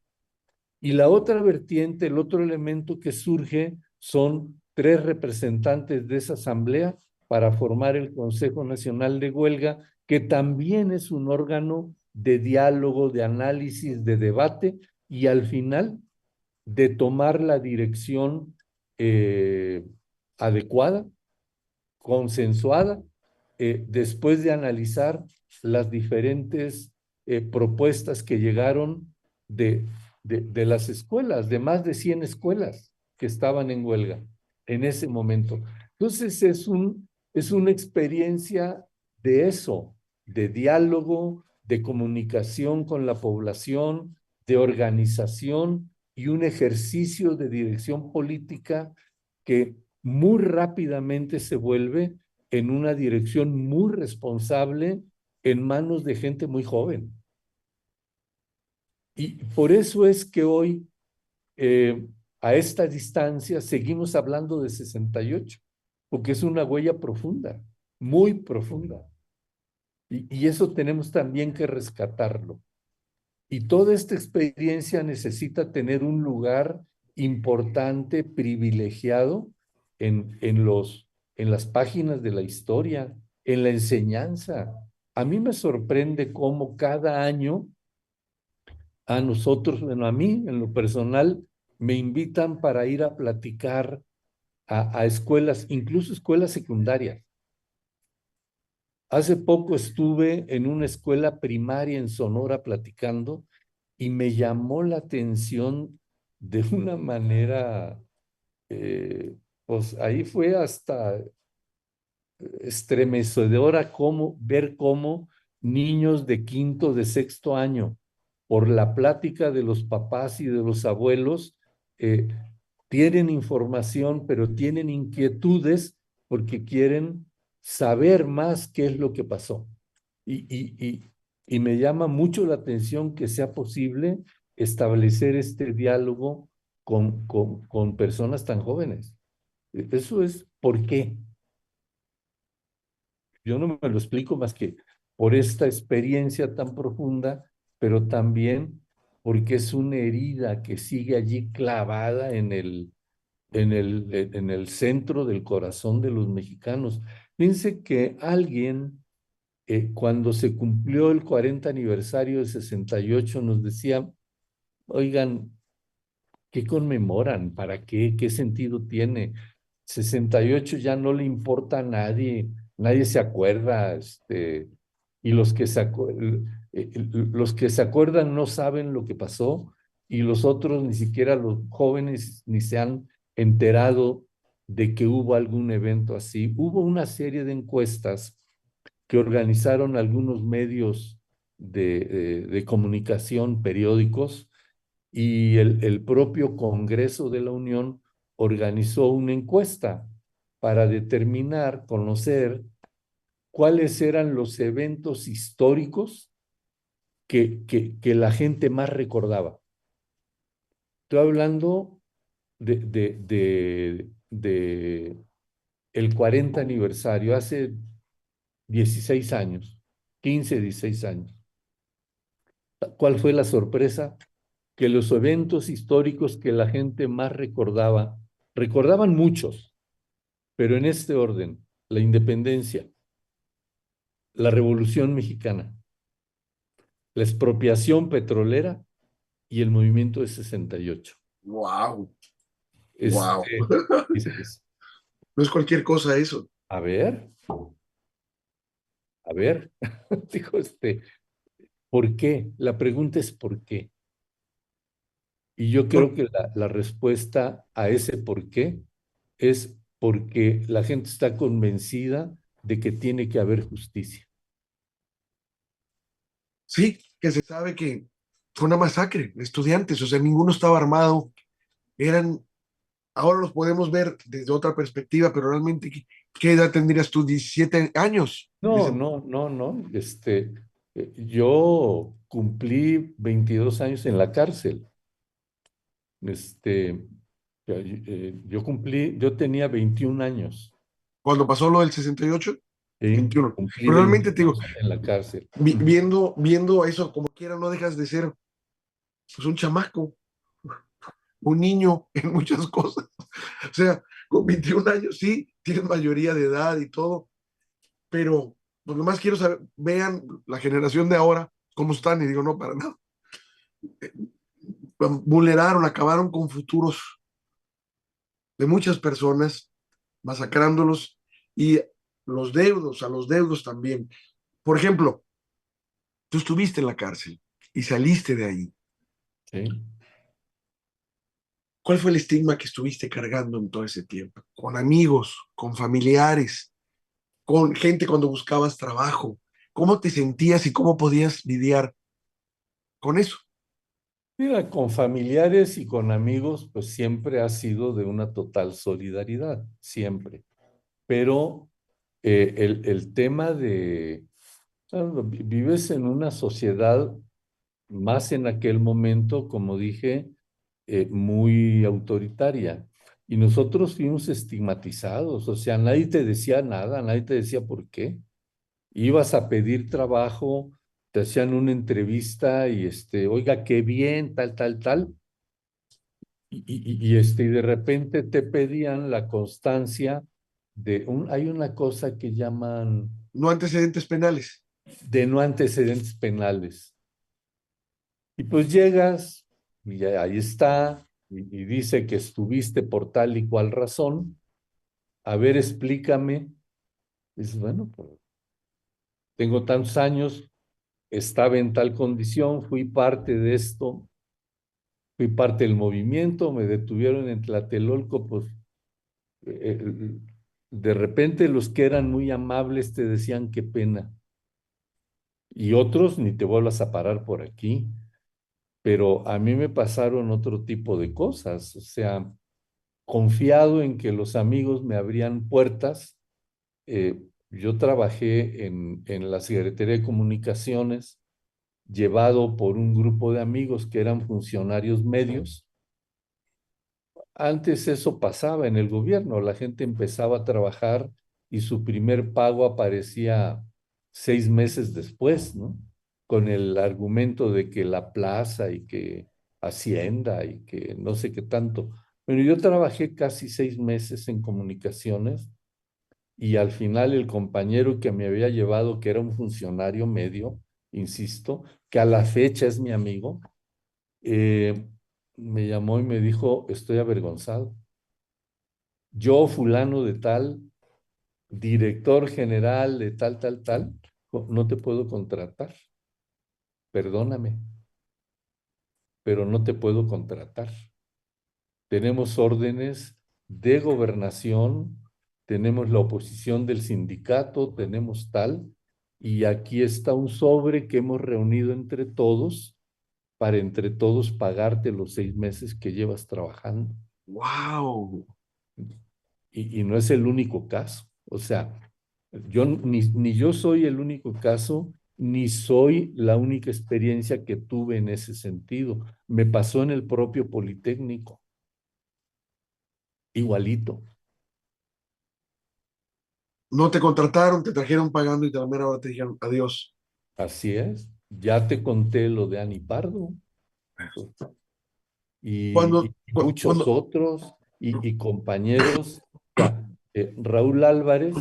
C: Y la otra vertiente, el otro elemento que surge son 3 representantes de esa asamblea para formar el Consejo Nacional de Huelga, que también es un órgano de diálogo, de análisis, de debate y al final de tomar la dirección adecuada, consensuada, después de analizar las diferentes propuestas que llegaron de las escuelas, de más de 100 escuelas que estaban en huelga en ese momento. Entonces es una experiencia de eso, de diálogo, de comunicación con la población, de organización y un ejercicio de dirección política que muy rápidamente se vuelve en una dirección muy responsable en manos de gente muy joven. Y por eso es que hoy, a esta distancia, seguimos hablando de 68, porque es una huella profunda, muy profunda. Y eso tenemos también que rescatarlo. Y toda esta experiencia necesita tener un lugar importante, privilegiado en las páginas de la historia, en la enseñanza. A mí me sorprende cómo cada año a nosotros, bueno, a mí en lo personal, me invitan para ir a platicar a escuelas, incluso escuelas secundarias. Hace poco estuve en una escuela primaria en Sonora platicando y me llamó la atención de una manera, pues ahí fue hasta estremecedora ver cómo niños de 5º, de 6º año, por la plática de los papás y de los abuelos, tienen información, pero tienen inquietudes porque quieren saber más qué es lo que pasó. Y me llama mucho la atención que sea posible establecer este diálogo con personas tan jóvenes. Eso es por qué. Yo no me lo explico más que por esta experiencia tan profunda, pero también porque es una herida que sigue allí clavada en el centro del corazón de los mexicanos. Fíjense que alguien, cuando se cumplió el 40 aniversario de 68, nos decía, oigan, ¿qué conmemoran? ¿Para qué? ¿Qué sentido tiene? 68 ya no le importa a nadie, nadie se acuerda, y los que se acuerdan no saben lo que pasó, y los otros, ni siquiera los jóvenes, ni se han enterado de que hubo algún evento así. Hubo una serie de encuestas que organizaron algunos medios de comunicación, periódicos, y el propio Congreso de la Unión organizó una encuesta para determinar, conocer cuáles eran los eventos históricos que la gente más recordaba. Estoy hablando de el 40 aniversario, hace 16 años, 15, 16 años. ¿Cuál fue la sorpresa? Que los eventos históricos que la gente más recordaba, recordaban muchos, pero en este orden: la independencia, la Revolución Mexicana, la expropiación petrolera y el movimiento de 68.
B: Wow, wow.
C: Este, dices,
B: No es cualquier cosa eso.
C: a ver, a ver, dijo ¿por qué? La pregunta es ¿por qué? Y yo creo
B: Por-
C: que la respuesta a ese por qué es porque la gente está convencida de que tiene que haber justicia.
B: sí, que se sabe que fue una masacre de estudiantes, o sea, ninguno estaba armado, eran, ahora los podemos ver desde otra perspectiva, pero realmente, ¿qué edad tendrías tú? 17 años.
C: No, no, no, no. Yo cumplí 22 años en la cárcel. Este, yo tenía 21 años.
B: Cuando pasó lo del 68,
C: ¿Sí?
B: 21.
C: Cumplí
B: Pero realmente
C: 21
B: te digo,
C: años en la cárcel.
B: viendo eso como quiera, no dejas de ser pues, un chamaco, un niño en muchas cosas. O sea, con 21 años sí, tienes mayoría de edad y todo, pero lo que más quiero saber, vean la generación de ahora, cómo están, y digo, no, para nada. Vulneraron, acabaron con futuros de muchas personas, masacrándolos y a los deudos también. Por ejemplo, tú estuviste en la cárcel y saliste de ahí.
C: ¿Sí?
B: ¿Cuál fue el estigma que estuviste cargando en todo ese tiempo? Con amigos, con familiares, con gente cuando buscabas trabajo. ¿Cómo te sentías y cómo podías lidiar con eso?
C: Mira, con familiares y con amigos, pues siempre ha sido de una total solidaridad, siempre. Pero el tema claro, vives en una sociedad, más en aquel momento, como dije, muy autoritaria. Y nosotros fuimos estigmatizados, o sea, nadie te decía nada, nadie te decía por qué. Ibas a pedir trabajo, te hacían una entrevista y oiga, qué bien, tal, tal, tal. Y de repente te pedían la constancia hay una cosa que llaman
B: No antecedentes penales.
C: de no antecedentes penales. Y pues llegas y ahí está, y dice que estuviste por tal y cual razón. A ver, explícame. Dices, bueno, pues tengo tantos años, estaba en tal condición, fui parte de esto, fui parte del movimiento, me detuvieron en Tlatelolco, pues de repente los que eran muy amables te decían qué pena, y otros ni te vuelvas a parar por aquí. Pero a mí me pasaron otro tipo de cosas, o sea, confiado en que los amigos me abrían puertas. Yo trabajé en la Secretaría de Comunicaciones, llevado por un grupo de amigos que eran funcionarios medios. Antes eso pasaba en el gobierno, la gente empezaba a trabajar y su primer pago aparecía 6 meses después, ¿no? Con el argumento de que la plaza y que Hacienda y que no sé qué tanto. Pero yo trabajé casi 6 meses en comunicaciones y al final el compañero que me había llevado, que era un funcionario medio, insisto, que a la fecha es mi amigo, eh, me llamó y me dijo, estoy avergonzado. Yo, fulano de tal, director general de tal, tal, tal, no te puedo contratar. Perdóname, pero no te puedo contratar. Tenemos órdenes de gobernación, tenemos la oposición del sindicato, tenemos tal, y aquí está un sobre que hemos reunido entre todos para entre todos pagarte los 6 meses que llevas trabajando.
B: ¡Wow!
C: Y no es el único caso. O sea, yo ni yo soy el único caso, ni soy la única experiencia que tuve en ese sentido. Me pasó en el propio Politécnico, igualito.
B: No te contrataron, te trajeron pagando y de la mera hora te dijeron adiós.
C: Así es. Ya te conté lo de Ani Pardo y muchos
B: Cuando,
C: otros y compañeros. O sea, Raúl Álvarez,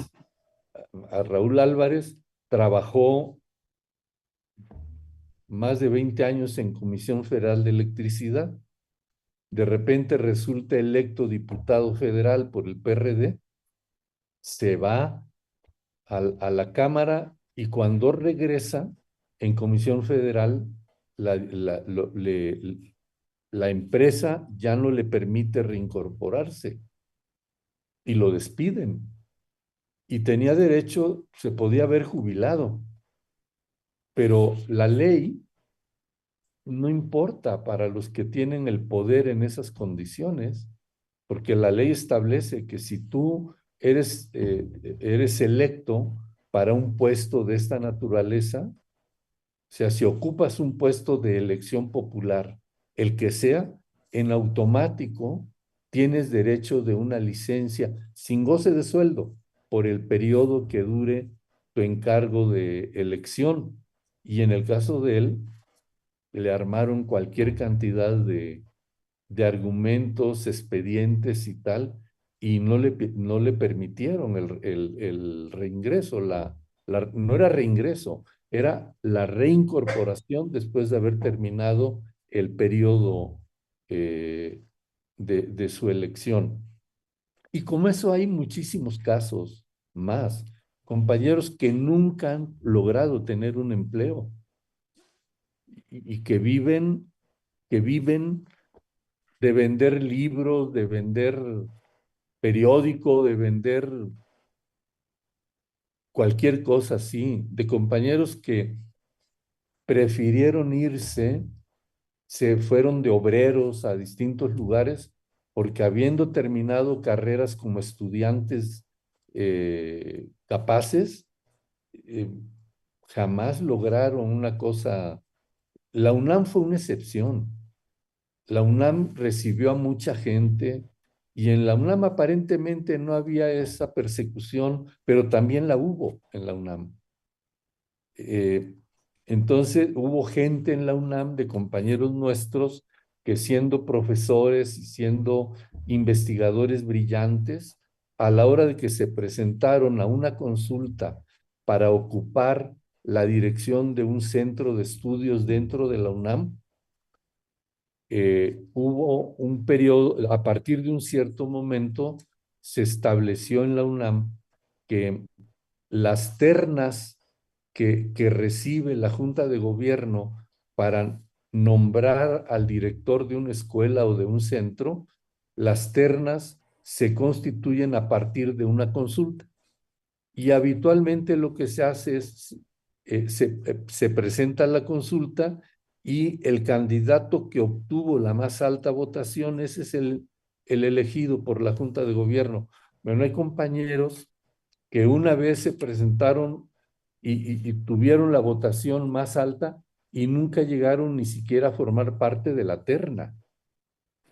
C: a Raúl Álvarez trabajó más de 20 años en Comisión Federal de Electricidad. De repente resulta electo diputado federal por el PRD, se va a la Cámara y cuando regresa en Comisión Federal, la empresa ya no le permite reincorporarse y lo despiden. Y tenía derecho, se podía haber jubilado, pero la ley no importa para los que tienen el poder en esas condiciones, porque la ley establece que si tú eres electo para un puesto de esta naturaleza, o sea, si ocupas un puesto de elección popular, el que sea, en automático tienes derecho de una licencia sin goce de sueldo por el periodo que dure tu encargo de elección. Y en el caso de él, le armaron cualquier cantidad de argumentos, expedientes y tal, y no le permitieron el reingreso, no era reingreso, era la reincorporación después de haber terminado el periodo de su elección. Y como eso hay muchísimos casos más, compañeros que nunca han logrado tener un empleo y que viven de vender libros, de vender periódico, de vender cualquier cosa así, de compañeros que prefirieron irse, se fueron de obreros a distintos lugares, porque habiendo terminado carreras como estudiantes capaces, eh, jamás lograron una cosa. La UNAM fue una excepción. La UNAM recibió a mucha gente y en la UNAM aparentemente no había esa persecución, pero también la hubo en la UNAM. Eh, entonces hubo gente en la UNAM de compañeros nuestros que siendo profesores y siendo investigadores brillantes, a la hora de que se presentaron a una consulta para ocupar la dirección de un centro de estudios dentro de la UNAM, hubo un periodo, a partir de un cierto momento, se estableció en la UNAM que las ternas que recibe la Junta de Gobierno para nombrar al director de una escuela o de un centro, las ternas se constituyen a partir de una consulta. Y habitualmente lo que se hace es, se presenta la consulta y el candidato que obtuvo la más alta votación, ese es el elegido por la Junta de Gobierno. Bueno, hay compañeros que una vez se presentaron y tuvieron la votación más alta y nunca llegaron ni siquiera a formar parte de la terna.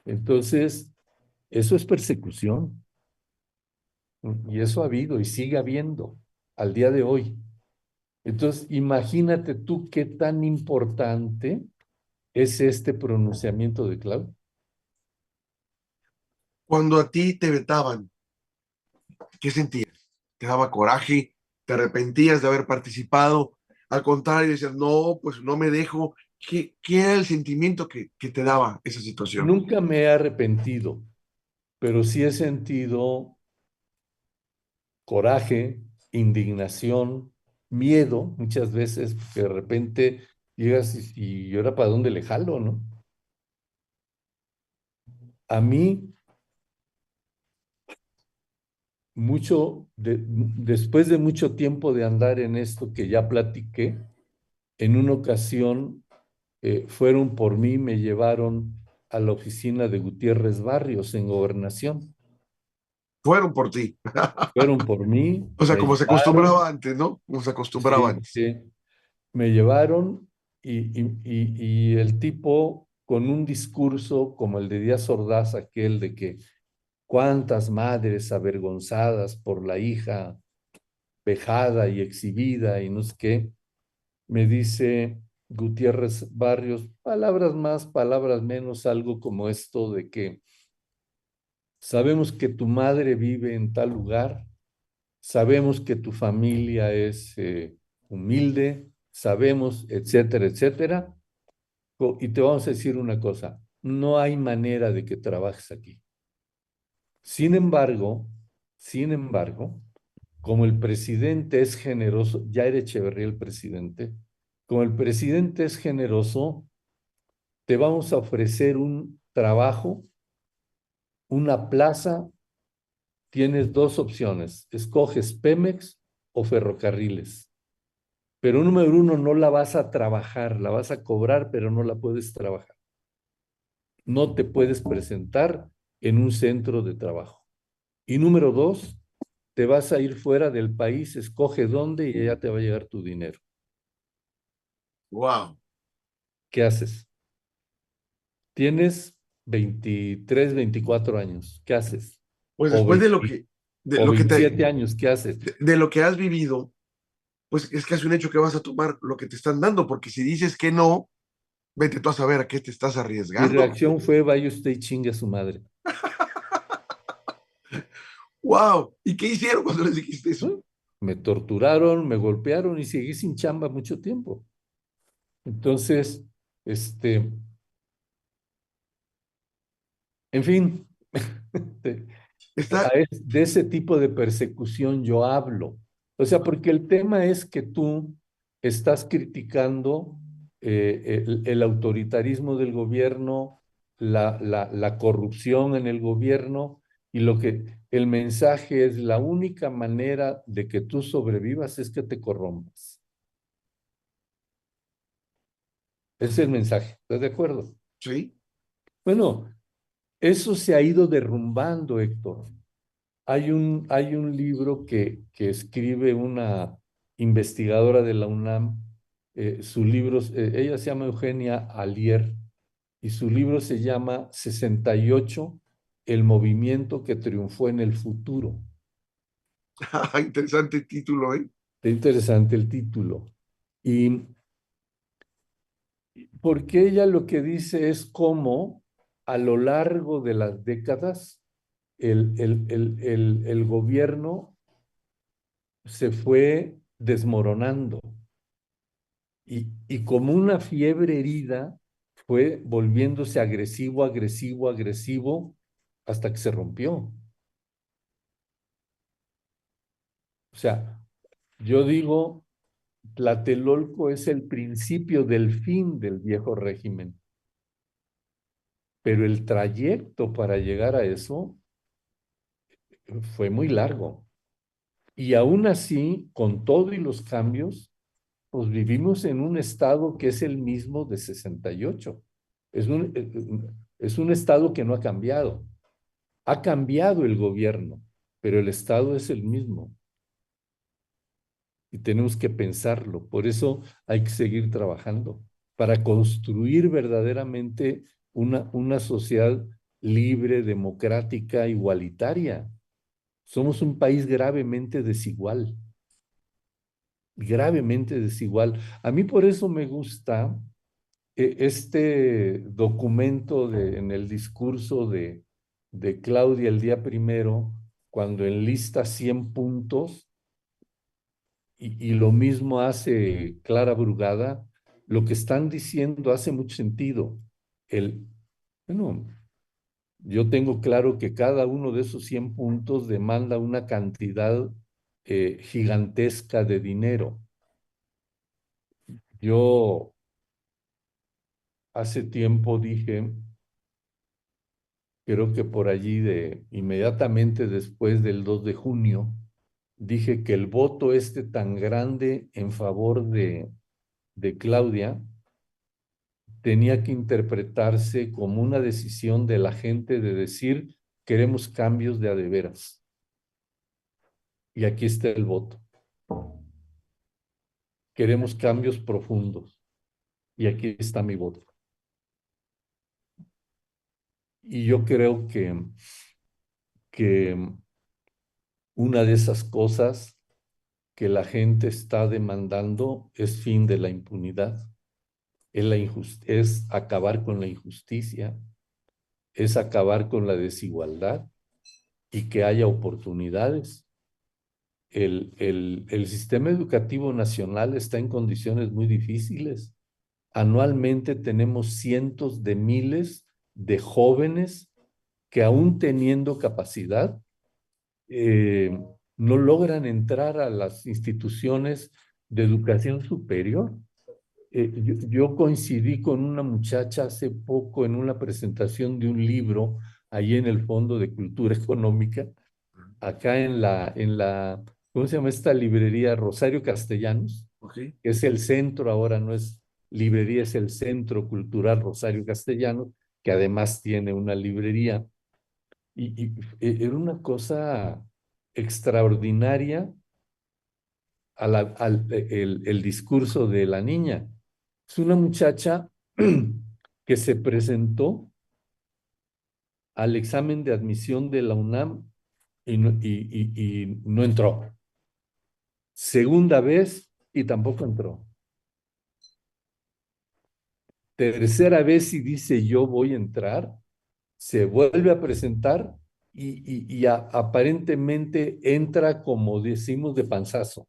C: Entonces, eso es persecución. Y eso ha habido y sigue habiendo al día de hoy. Entonces, imagínate tú qué tan importante es este pronunciamiento de Claudia.
B: Cuando a ti te vetaban, ¿qué sentías? ¿Te daba coraje? ¿Te arrepentías de haber participado? Al contrario, decías, no, pues no me dejo. ¿Qué era el sentimiento que te daba esa situación?
C: Nunca me he arrepentido, pero sí he sentido coraje, indignación, miedo, muchas veces, que de repente llegas y ahora para dónde le jalo, ¿no? A mí, después de mucho tiempo de andar en esto que ya platiqué, en una ocasión fueron por mí, me llevaron a la oficina de Gutiérrez Barrios en Gobernación.
B: Fueron por ti.
C: Fueron por mí,
B: O sea,
C: me
B: como se
C: llevaron,
B: acostumbraba antes, ¿no? Como se acostumbraba
C: sí,
B: antes.
C: sí, me llevaron y el tipo con un discurso como el de Díaz Ordaz, aquel de que cuántas madres avergonzadas por la hija vejada y exhibida y no sé qué, me dice Gutiérrez Barrios, palabras más, palabras menos, algo como esto de que sabemos que tu madre vive en tal lugar, sabemos que tu familia es humilde, sabemos, etcétera, etcétera, y te vamos a decir una cosa, no hay manera de que trabajes aquí. Sin embargo, como el presidente es generoso, ya era Echeverría el presidente, como el presidente es generoso, te vamos a ofrecer un trabajo, una plaza, tienes dos opciones, escoges Pemex o ferrocarriles, pero número uno, no la vas a trabajar, la vas a cobrar, pero no la puedes trabajar. No te puedes presentar en un centro de trabajo. Y número dos, te vas a ir fuera del país, escoge dónde y ya te va a llegar tu dinero.
B: Wow.
C: ¿Qué haces? Tienes 23, 24 años, ¿qué haces?
B: Pues
C: O
B: después
C: 20
B: de
C: o
B: lo que
C: 27 años, ¿qué haces?
B: de lo que has vivido, pues es casi un hecho que vas a tomar lo que te están dando, porque si dices que no, vete tú a saber a qué te estás
C: Mi
B: arriesgando.
C: reacción fue, vaya usted y chingue a su madre.
B: Wow. ¿Y qué hicieron cuando les dijiste eso?
C: ¿No? Me torturaron, me golpearon y seguí sin chamba mucho tiempo. Entonces, este, en fin,
B: Está,
C: de ese tipo de persecución yo hablo. O sea, porque el tema es que tú estás criticando el autoritarismo del gobierno, la corrupción en el gobierno, y lo que el mensaje es la única manera de que tú sobrevivas es que te corrompas. Ese es el mensaje, ¿estás de acuerdo?
B: sí.
C: Bueno, eso se ha ido derrumbando, Héctor. Hay un libro que escribe una investigadora de la UNAM, su libro, ella se llama Eugenia Alier, y su libro se llama 68, el movimiento que triunfó en el futuro.
B: Interesante título, ¿eh?
C: Está interesante el título. Y porque ella lo que dice es cómo a lo largo de las décadas el gobierno se fue desmoronando y como una fiebre herida fue volviéndose agresivo, agresivo, agresivo hasta que se rompió. O sea, yo digo, Tlatelolco es el principio del fin del viejo régimen, pero el trayecto para llegar a eso fue muy largo. Y aún así, con todo y los cambios, pues vivimos en un estado que es el mismo de 68. Es un estado que no ha cambiado. Ha cambiado el gobierno, pero el Estado es el mismo y tenemos que pensarlo. Por eso hay que seguir trabajando para construir verdaderamente una sociedad libre, democrática, igualitaria. Somos un país gravemente desigual. A mí por eso me gusta este documento en el discurso de Claudia el día primero, cuando enlista 100 puntos, y lo mismo hace Clara Brugada, lo que están diciendo hace mucho sentido. Bueno, yo tengo claro que cada uno de esos 100 puntos demanda una cantidad gigantesca de dinero. Yo hace tiempo dije, creo que por allí inmediatamente después del 2 de junio, dije que el voto tan grande en favor de Claudia tenía que interpretarse como una decisión de la gente de decir, queremos cambios de a de veras. Y aquí está el voto. Queremos cambios profundos. Y aquí está mi voto. Y yo creo que una de esas cosas que la gente está demandando es fin de la impunidad, es acabar con la injusticia, es acabar con la desigualdad y que haya oportunidades. El sistema educativo nacional está en condiciones muy difíciles. Anualmente tenemos cientos de miles de jóvenes que aún teniendo capacidad, no logran entrar a las instituciones de educación superior. Yo coincidí con una muchacha hace poco en una presentación de un libro ahí en el Fondo de Cultura Económica, acá ¿cómo se llama esta librería? Rosario Castellanos,
B: Okay.
C: que es el centro, ahora no es librería, es el Centro Cultural Rosario Castellanos, que además tiene una librería. Era una cosa extraordinaria el discurso de la niña. Es una muchacha que se presentó al examen de admisión de la UNAM y no entró. Segunda vez y tampoco entró. Tercera vez y dice yo voy a entrar, se vuelve a presentar y aparentemente entra, como decimos, de panzazo.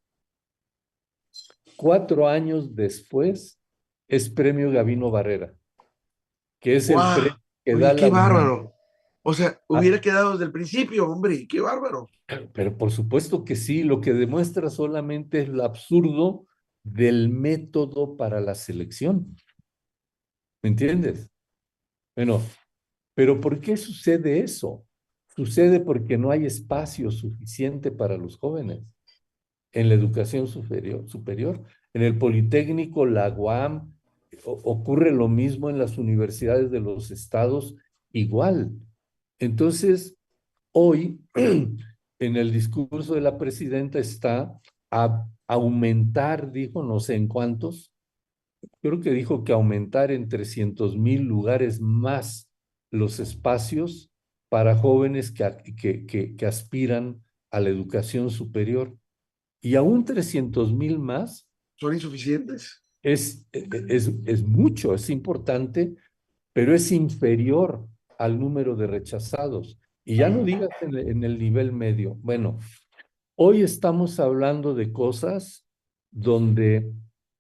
C: 4 años después es premio Gavino Barrera, que es el
B: ¡Guau!
C: premio que da
B: Oye,
C: la
B: qué
C: UNAM.
B: bárbaro. O sea,
C: Ah,
B: hubiera quedado desde el principio, hombre, qué bárbaro.
C: pero por supuesto que sí, lo que demuestra solamente es lo absurdo del método para la selección. ¿Me entiendes? Bueno, pero ¿por qué sucede eso? Sucede porque no hay espacio suficiente para los jóvenes en la educación superior. En el Politécnico, la UAM, ocurre lo mismo en las universidades de los estados, igual. Entonces, hoy, en el discurso de la presidenta está a aumentar, dijo, no sé en cuántos, creo que dijo que aumentar en 300,000 lugares más los espacios para jóvenes que aspiran a la educación superior. Y aún 300,000 más
B: Son insuficientes.
C: es mucho, es importante, pero es inferior al número de rechazados. Y ya no digas en el nivel medio. Bueno, hoy estamos hablando de cosas donde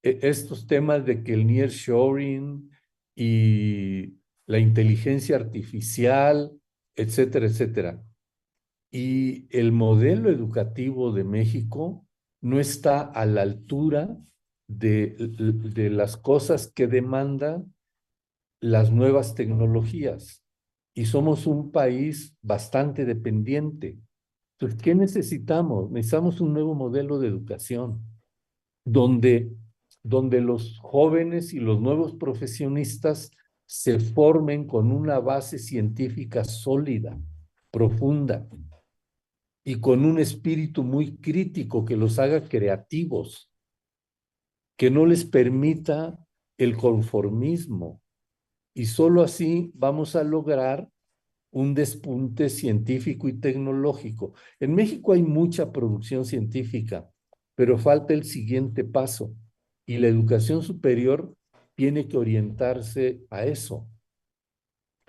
C: estos temas de que el nearshoring y la inteligencia artificial, etcétera, etcétera, y el modelo educativo de México no está a la altura de las cosas que demandan las nuevas tecnologías. Y somos un país bastante dependiente. Entonces, ¿qué necesitamos? Necesitamos un nuevo modelo de educación donde, donde los jóvenes y los nuevos profesionistas se formen con una base científica sólida, profunda y con un espíritu muy crítico que los haga creativos, que no les permita el conformismo. Y solo así vamos a lograr un despunte científico y tecnológico. En México hay mucha producción científica, pero falta el siguiente paso y la educación superior tiene que orientarse a eso.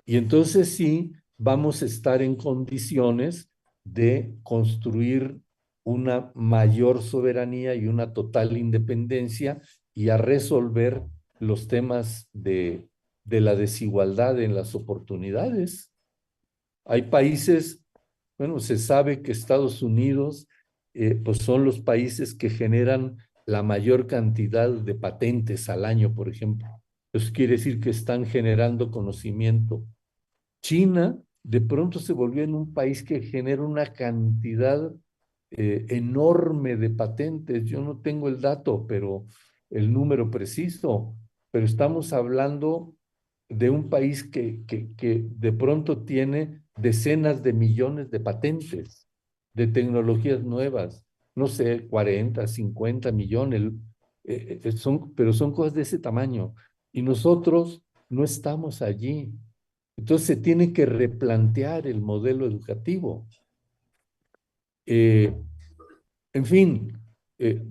C: Y entonces sí vamos a estar en condiciones de construir una mayor soberanía y una total independencia y a resolver los temas de la desigualdad en las oportunidades. Hay países, bueno, se sabe que Estados Unidos, pues son los países que generan la mayor cantidad de patentes al año, por ejemplo. Eso quiere decir que están generando conocimiento. China de pronto se volvió en un país que genera una cantidad enorme de patentes. Yo no tengo el dato, pero el número preciso, pero estamos hablando de un país que de pronto tiene decenas de millones de patentes de tecnologías nuevas, no sé, 40, 50 millones, pero son cosas de ese tamaño. Y nosotros no estamos allí. Entonces se tiene que replantear el modelo educativo. Eh, en fin,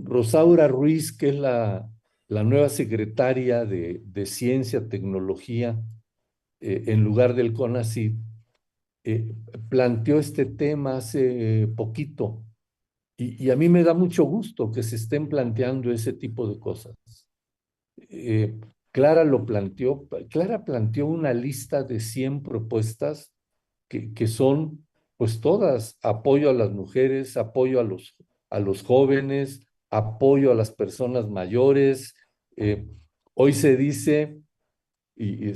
C: Rosaura Ruiz, que es la nueva secretaria de Ciencia, Tecnología, en lugar del CONACYT, eh, planteó este tema hace poquito y a mí me da mucho gusto que se estén planteando ese tipo de cosas. Eh, Clara planteó una lista de 100 propuestas que son pues todas apoyo a las mujeres, apoyo a los jóvenes, apoyo a las personas mayores. Hoy se dice, y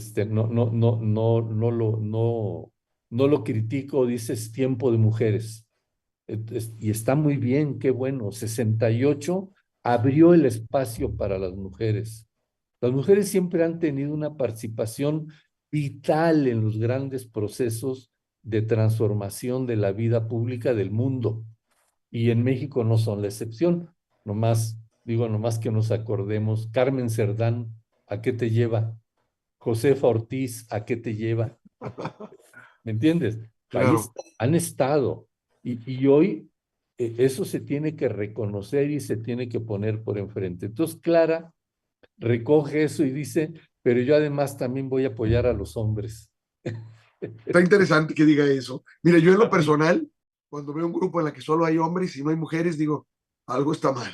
C: no lo critico, dice es tiempo de mujeres. Y está muy bien, qué bueno. 68 abrió el espacio para las mujeres. Las mujeres siempre han tenido una participación vital en los grandes procesos de transformación de la vida pública del mundo. Y en México no son la excepción. Nomás que nos acordemos, Carmen Cerdán, ¿a qué te lleva? Josefa Ortiz, ¿a qué te lleva? ¿Me entiendes? Ahí
B: Claro.
C: han estado. Y hoy eso se tiene que reconocer y se tiene que poner por enfrente. Entonces, Clara recoge eso y dice, pero yo además también voy a apoyar a los hombres.
B: Está interesante que diga eso. Mira, yo en lo personal, cuando veo un grupo en la que solo hay hombres y no hay mujeres, digo, algo está mal.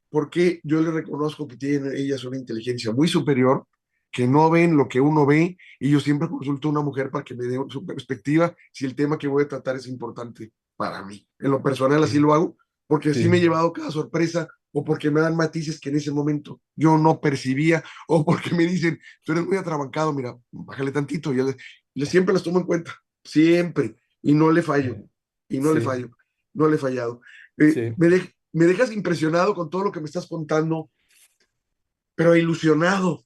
B: Porque yo le reconozco que tienen ellas una inteligencia muy superior, que no ven lo que uno ve, y yo siempre consulto a una mujer para que me dé su perspectiva si el tema que voy a tratar es importante para mí. En lo personal así
C: Sí,
B: lo hago, porque así me he
C: sí,
B: llevado cada sorpresa, o porque me dan matices que en ese momento yo no percibía, o porque me dicen, tú eres muy atrabancado, mira, bájale tantito, y siempre las tomo en cuenta, siempre, y no le fallo, y no le
C: sí,
B: fallo, no le he fallado.
C: sí,
B: Me dejas impresionado con todo lo que me estás contando, pero ilusionado.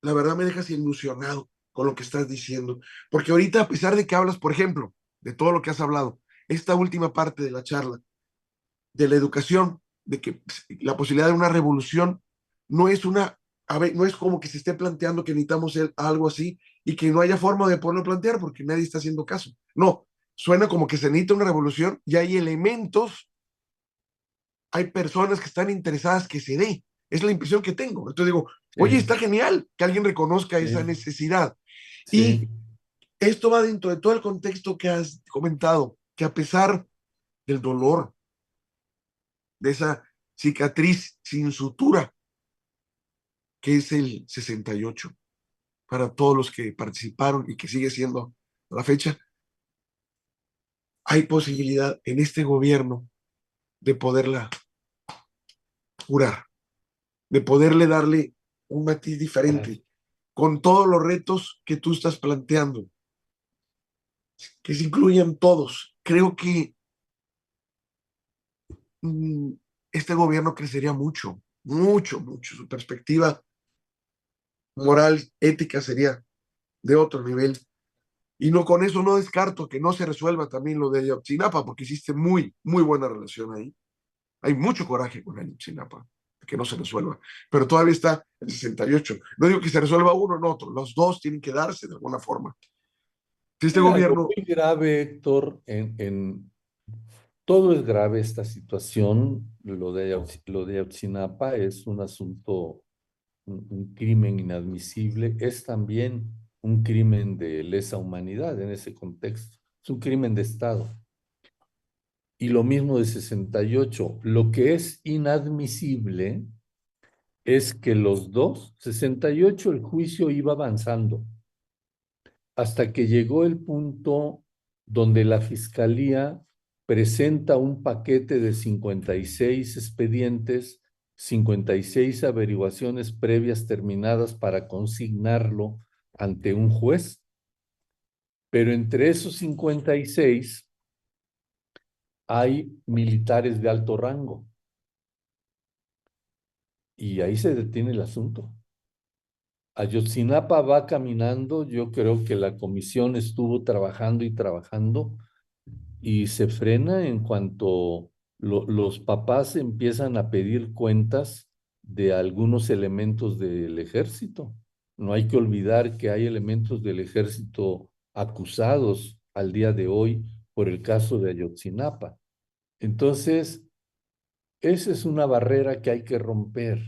B: La verdad me dejas ilusionado con lo que estás diciendo. Porque ahorita, a pesar de que hablas, por ejemplo, de todo lo que has hablado, esta última parte de la charla, de la educación, de que la posibilidad de una revolución no es no es como que se esté planteando que necesitamos algo así y que no haya forma de poderlo plantear porque nadie está haciendo caso. No, suena como que se necesita una revolución y hay elementos, hay personas que están interesadas que se dé. Es la impresión que tengo. Entonces digo, oye,
C: sí,
B: está genial que alguien reconozca esa
C: sí,
B: necesidad.
C: sí,
B: Y esto va dentro de todo el contexto que has comentado, que a pesar del dolor, de esa cicatriz sin sutura, que es el 68, para todos los que participaron y que sigue siendo a la fecha, hay posibilidad en este gobierno de poderla curar, de poderle darle un matiz diferente, con todos los retos que tú estás planteando, que se incluyan todos. Creo que mm, este gobierno crecería mucho, mucho, mucho. Su perspectiva moral, ética sería de otro nivel. Y no, con eso no descarto que no se resuelva también lo de Ayotzinapa, porque hiciste muy, muy buena relación ahí. Hay mucho coraje con Ayotzinapa, que no se resuelva. Pero todavía está el 68. No digo que se resuelva uno o otro, los dos tienen que darse de alguna forma. Si este
C: Mira, lo
B: gobierno,
C: muy grave, Héctor, todo es grave esta situación. Lo de Ayotzinapa es un asunto, un crimen inadmisible. Es también un crimen de lesa humanidad en ese contexto. Es un crimen de Estado. Y lo mismo de 68. Lo que es inadmisible es que los dos, 68, el juicio iba avanzando hasta que llegó el punto donde la fiscalía presenta un paquete de 56 expedientes, 56 averiguaciones previas terminadas para consignarlo ante un juez, pero entre esos 56 hay militares de alto rango y ahí se detiene el asunto. Ayotzinapa va caminando, yo creo que la comisión estuvo trabajando y trabajando y se frena en cuanto los papás empiezan a pedir cuentas de algunos elementos del ejército. No hay que olvidar que hay elementos del ejército acusados al día de hoy por el caso de Ayotzinapa. Entonces, esa es una barrera que hay que romper.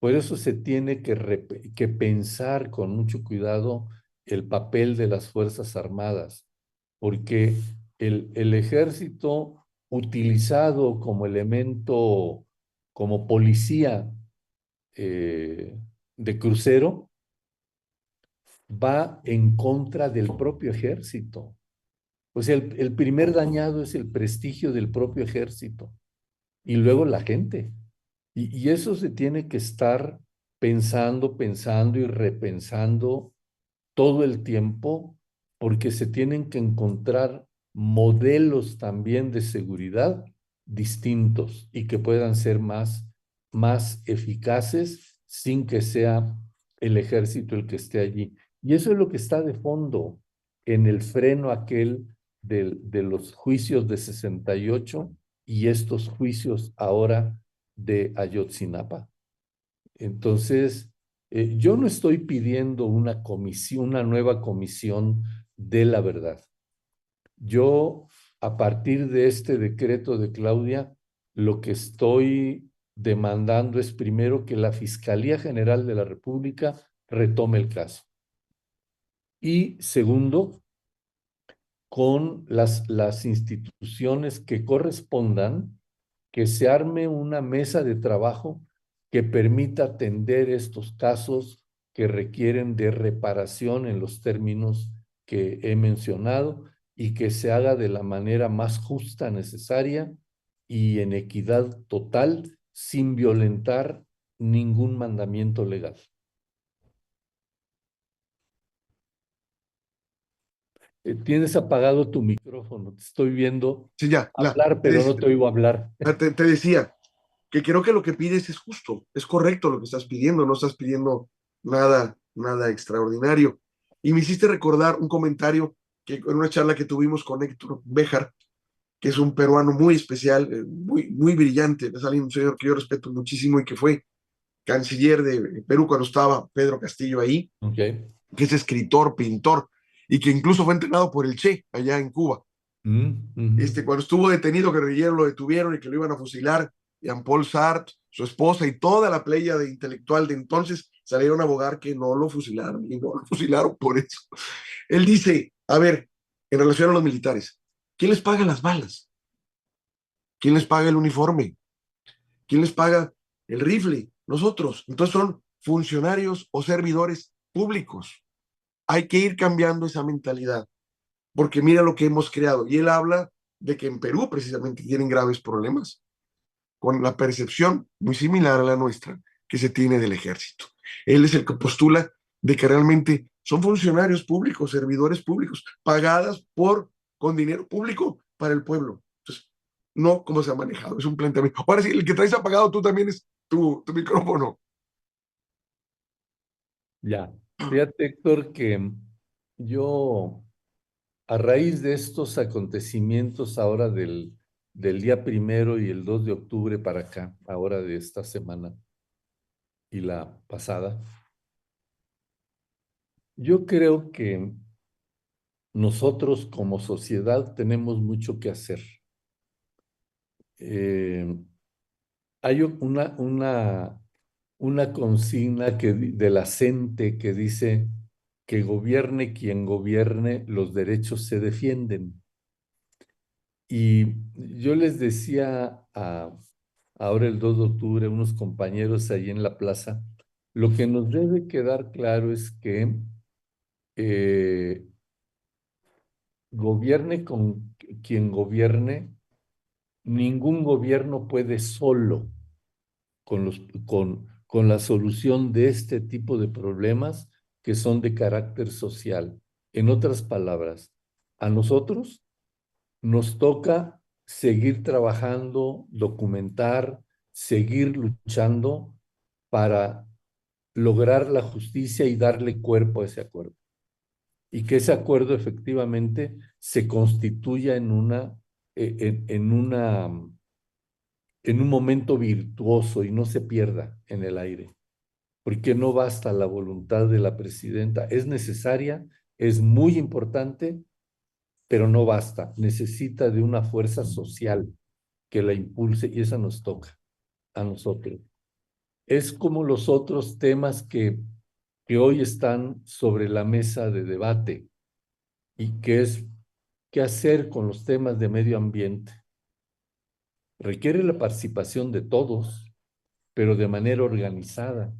C: Por eso se tiene que pensar con mucho cuidado el papel de las Fuerzas Armadas, porque el ejército utilizado como elemento, como policía de crucero, va en contra del propio ejército. O sea, el primer dañado es el prestigio del propio ejército y luego la gente. Y eso se tiene que estar pensando, pensando y repensando todo el tiempo, porque se tienen que encontrar modelos también de seguridad distintos y que puedan ser más eficaces sin que sea el ejército el que esté allí. Y eso es lo que está de fondo en el freno aquel de los juicios de 68 y estos juicios ahora de Ayotzinapa. Entonces, yo no estoy pidiendo una comisión, una nueva comisión de la verdad. Yo, a partir de este decreto de Claudia, lo que estoy demandando es primero que la Fiscalía General de la República retome el caso. Y segundo, con las instituciones que correspondan, que se arme una mesa de trabajo que permita atender estos casos que requieren de reparación en los términos que he mencionado y que se haga de la manera más justa necesaria y en equidad total, sin violentar ningún mandamiento legal. Tienes apagado tu micrófono, te estoy viendo
B: sí, ya,
C: hablar,
B: te,
C: pero no te oigo hablar.
B: te decía que creo que lo que pides es justo, es correcto lo que estás pidiendo, no estás pidiendo nada, nada extraordinario. Y me hiciste recordar un comentario que en una charla que tuvimos con Héctor Béjar, que es un peruano muy especial, muy, muy brillante, es alguien, un señor que yo respeto muchísimo y que fue canciller de Perú cuando estaba Pedro Castillo ahí,
C: Okay.
B: que es escritor, pintor, y que incluso fue entrenado por el Che allá en Cuba. Cuando estuvo detenido, que guerrilleros lo detuvieron y que lo iban a fusilar, Jean-Paul Sartre, su esposa y toda la playa de intelectual de entonces salieron a abogar que no lo fusilaron y no lo fusilaron por eso. Él dice, a ver, en relación a los militares, ¿quién les paga las balas? ¿Quién les paga el uniforme? ¿Quién les paga el rifle? Nosotros. Entonces son funcionarios o servidores públicos. Hay que ir cambiando esa mentalidad, porque mira lo que hemos creado. Y él habla de que en Perú precisamente tienen graves problemas con la percepción muy similar a la nuestra que se tiene del ejército. Él es el que postula de que realmente son funcionarios públicos, servidores públicos, pagadas con dinero público para el pueblo. Entonces, no cómo se ha manejado, es un planteamiento. Ahora sí, el que traes apagado tú también es tu micrófono.
C: Ya. Fíjate, Héctor, que yo a raíz de estos acontecimientos ahora del día 1 y el 2 de octubre para acá, ahora de esta semana y la pasada, yo creo que nosotros como sociedad tenemos mucho que hacer. Hay una consigna de la CENTE que dice que gobierne quien gobierne, los derechos se defienden. Y yo les decía ahora el 2 de octubre a unos compañeros ahí en la plaza, lo que nos debe quedar claro es que gobierne con quien gobierne, ningún gobierno puede solo con la solución de este tipo de problemas que son de carácter social. En otras palabras, a nosotros nos toca seguir trabajando, documentar, seguir luchando para lograr la justicia y darle cuerpo a ese acuerdo. Y que ese acuerdo efectivamente se constituya en un momento virtuoso y no se pierda en el aire. Porque no basta la voluntad de la presidenta. Es necesaria, es muy importante, pero no basta. Necesita de una fuerza social que la impulse y esa nos toca a nosotros. Es como los otros temas que hoy están sobre la mesa de debate y que es qué hacer con los temas de medio ambiente. Requiere la participación de todos, pero de manera organizada.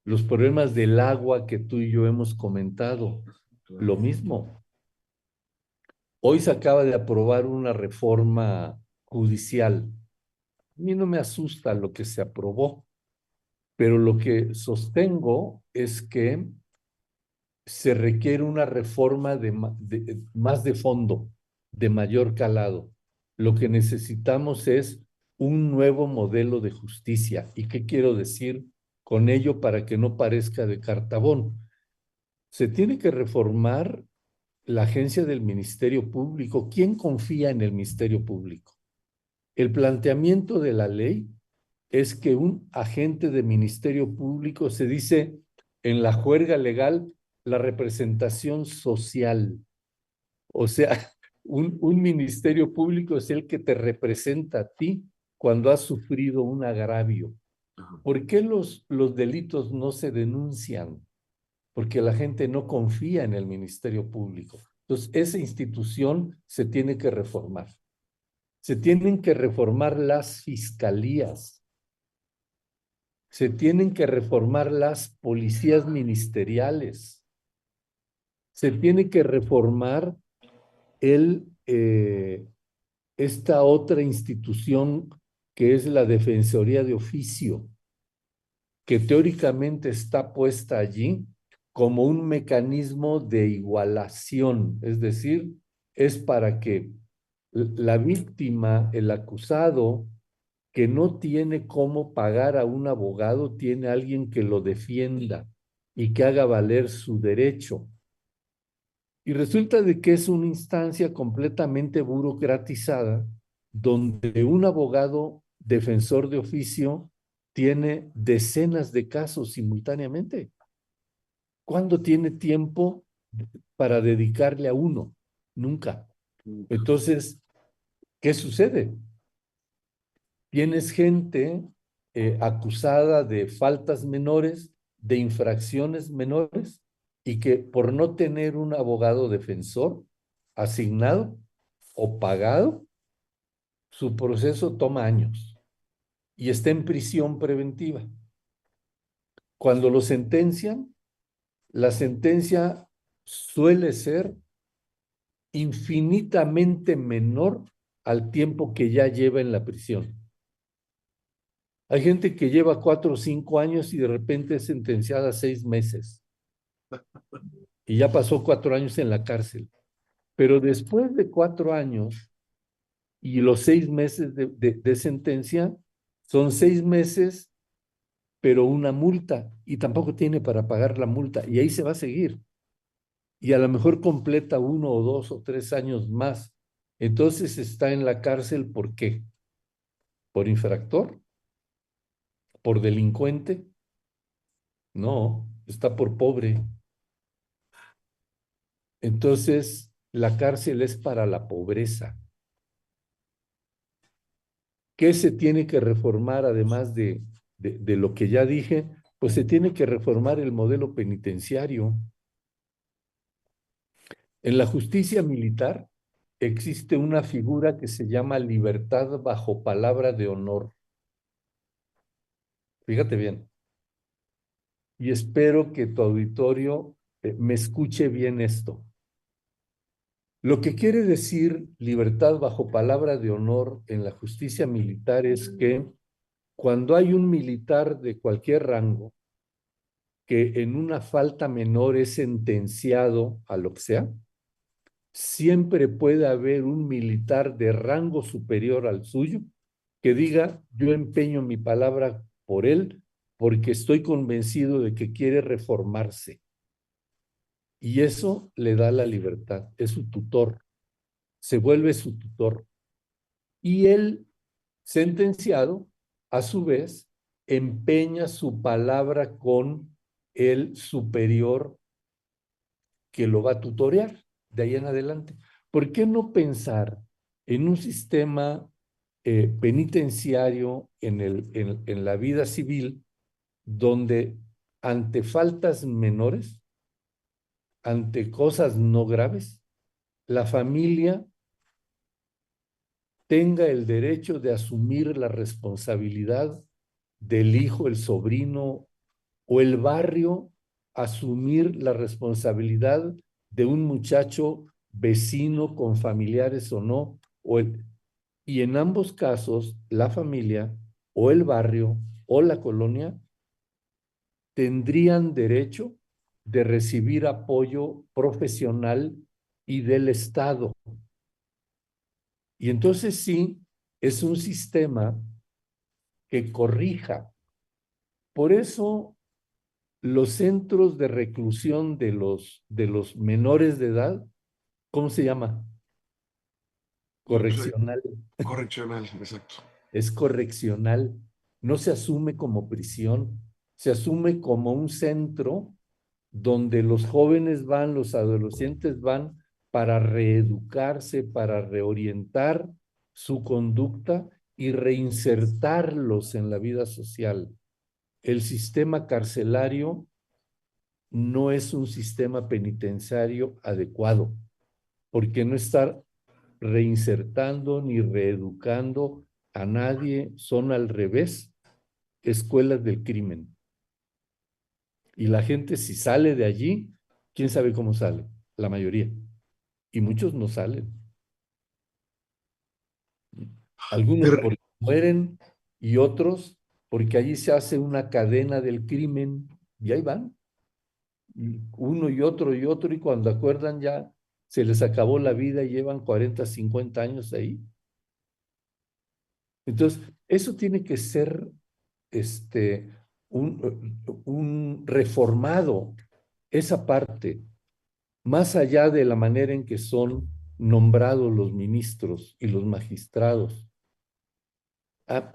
C: Los problemas del agua que tú y yo hemos comentado, lo mismo. Hoy se acaba de aprobar una reforma judicial. A mí no me asusta lo que se aprobó, pero lo que sostengo es que se requiere una reforma más de fondo, de mayor calado. Lo que necesitamos es un nuevo modelo de justicia. ¿Y qué quiero decir con ello para que no parezca de cartabón? Se tiene que reformar la agencia del Ministerio Público. ¿Quién confía en el Ministerio Público? El planteamiento de la ley es que un agente de Ministerio Público se dice en la juerga legal la representación social. O sea, un Ministerio Público es el que te representa a ti cuando has sufrido un agravio. ¿Por qué los delitos no se denuncian? Porque la gente no confía en el Ministerio Público. Entonces, esa institución se tiene que reformar. Se tienen que reformar las fiscalías. Se tienen que reformar las policías ministeriales. Se tiene que reformar esta otra institución que es la Defensoría de Oficio, que teóricamente está puesta allí como un mecanismo de igualación, es decir, es para que la víctima, el acusado, que no tiene cómo pagar a un abogado, tiene a alguien que lo defienda y que haga valer su derecho. Y resulta de que es una instancia completamente burocratizada, donde un abogado defensor de oficio tiene decenas de casos simultáneamente. ¿Cuándo tiene tiempo para dedicarle a uno? Nunca. Entonces, ¿qué sucede? Tienes gente acusada de faltas menores, de infracciones menores, y que por no tener un abogado defensor asignado o pagado, su proceso toma años y está en prisión preventiva. Cuando lo sentencian, la sentencia suele ser infinitamente menor al tiempo que ya lleva en la prisión. Hay gente que lleva 4 o 5 años y de repente es sentenciada a 6 meses. Y ya pasó 4 años en la cárcel. Pero después de 4 años y los 6 meses de sentencia, son 6 meses, pero una multa. Y tampoco tiene para pagar la multa. Y ahí se va a seguir. y a lo mejor completa 1 o 2 o 3 años más. Entonces está en la cárcel, ¿por qué? ¿Por infractor? ¿Por delincuente? No, está por pobre. Entonces, la cárcel es para la pobreza. ¿Qué se tiene que reformar además de lo que ya dije? Pues se tiene que reformar el modelo penitenciario. En la justicia militar existe una figura que se llama libertad bajo palabra de honor. Fíjate bien. Y espero que tu auditorio me escuche bien esto. Lo que quiere decir libertad bajo palabra de honor en la justicia militar es que cuando hay un militar de cualquier rango que en una falta menor es sentenciado a lo que sea, siempre puede haber un militar de rango superior al suyo que diga, yo empeño mi palabra por él porque estoy convencido de que quiere reformarse. Y eso le da la libertad, es su tutor, se vuelve su tutor. Y el sentenciado, a su vez, empeña su palabra con el superior que lo va a tutorear de ahí en adelante. ¿Por qué no pensar en un sistema penitenciario en la vida civil donde ante faltas menores, ante cosas no graves, la familia tenga el derecho de asumir la responsabilidad del hijo, el sobrino o el barrio, asumir la responsabilidad de un muchacho vecino con familiares o no, y en ambos casos la familia o el barrio o la colonia tendrían derecho de recibir apoyo profesional y del Estado. Y entonces sí, es un sistema que corrija. Por eso los centros de reclusión de los menores de edad, ¿cómo se llama? Correccional.
B: Correccional, exacto.
C: Es correccional. No se asume como prisión, se asume como un centro donde los jóvenes van, los adolescentes van para reeducarse, para reorientar su conducta y reinsertarlos en la vida social. El sistema carcelario no es un sistema penitenciario adecuado, porque no está reinsertando ni reeducando a nadie, son al revés, escuelas del crimen. Y la gente si sale de allí, quién sabe cómo sale, la mayoría. Y muchos no salen. Algunos
B: Pero,
C: porque mueren y otros porque allí se hace una cadena del crimen y ahí van. Y uno y otro, y cuando acuerdan ya se les acabó la vida y llevan 40, 50 años ahí. Entonces, eso tiene que ser un reformado, esa parte, más allá de la manera en que son nombrados los ministros y los magistrados. A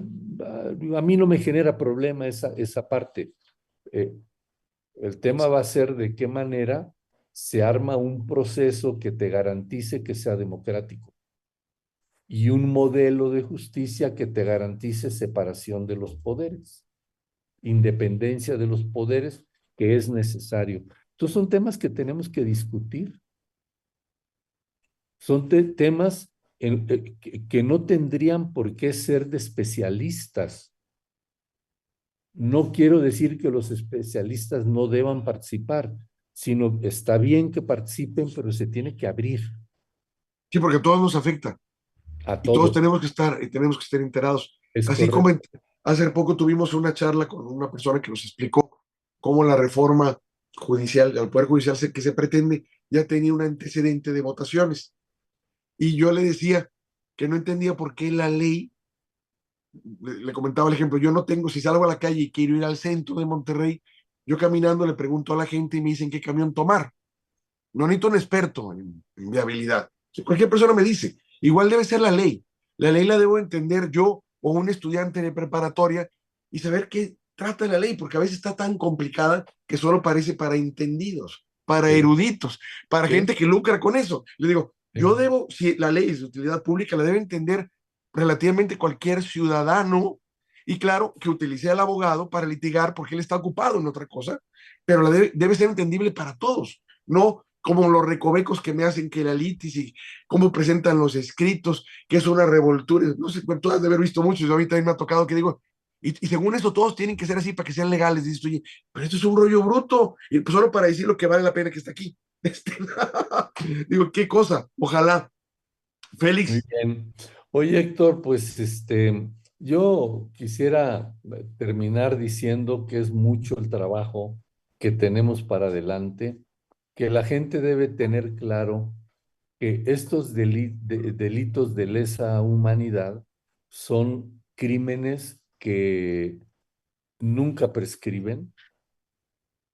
C: mí no me genera problema esa parte. El tema va a ser de qué manera se arma un proceso que te garantice que sea democrático y un modelo de justicia que te garantice separación de los poderes, independencia de los poderes, que es necesario. Entonces son temas que tenemos que discutir. Son temas que no tendrían por qué ser de especialistas. No quiero decir que los especialistas no deban participar, sino está bien que participen, pero se tiene que abrir
B: sí, porque a todos nos afecta
C: a
B: y todos
C: todos.
B: tenemos que estar enterados.
C: Es
B: Así
C: correcto.
B: como hace poco tuvimos una charla con una persona que nos explicó cómo la reforma judicial, al Poder Judicial que se pretende, ya tenía un antecedente de votaciones. Y yo le decía que no entendía por qué la ley, le comentaba el ejemplo, yo no tengo, si salgo a la calle y quiero ir al centro de Monterrey, yo caminando le pregunto a la gente y me dicen qué camión tomar. no necesito un experto en viabilidad. Si cualquier persona me dice, igual debe ser la ley. La ley la debo entender yo o un estudiante de preparatoria y saber qué trata la ley, porque a veces está tan complicada que solo parece para entendidos, para
C: Sí,
B: eruditos, para
C: sí,
B: gente que lucra con eso. Le digo,
C: sí.
B: yo debo, si la ley es de utilidad pública, la debe entender relativamente cualquier ciudadano y claro, que utilice al abogado para litigar porque él está ocupado en otra cosa, pero debe ser entendible para todos, no como los recovecos que me hacen que la litis y cómo presentan los escritos, que es una revoltura, no sé, tú has de haber visto muchos, a mí también me ha tocado que digo, y según eso todos tienen que ser así para que sean legales, dices tú, oye, pero esto es un rollo bruto, y pues solo para decir lo que vale la pena que está aquí. Digo, qué cosa, ojalá.
C: Muy
B: Félix,
C: bien. Oye, Héctor, pues yo quisiera terminar diciendo que es mucho el trabajo que tenemos para adelante, que la gente debe tener claro que estos delitos de lesa humanidad son crímenes que nunca prescriben,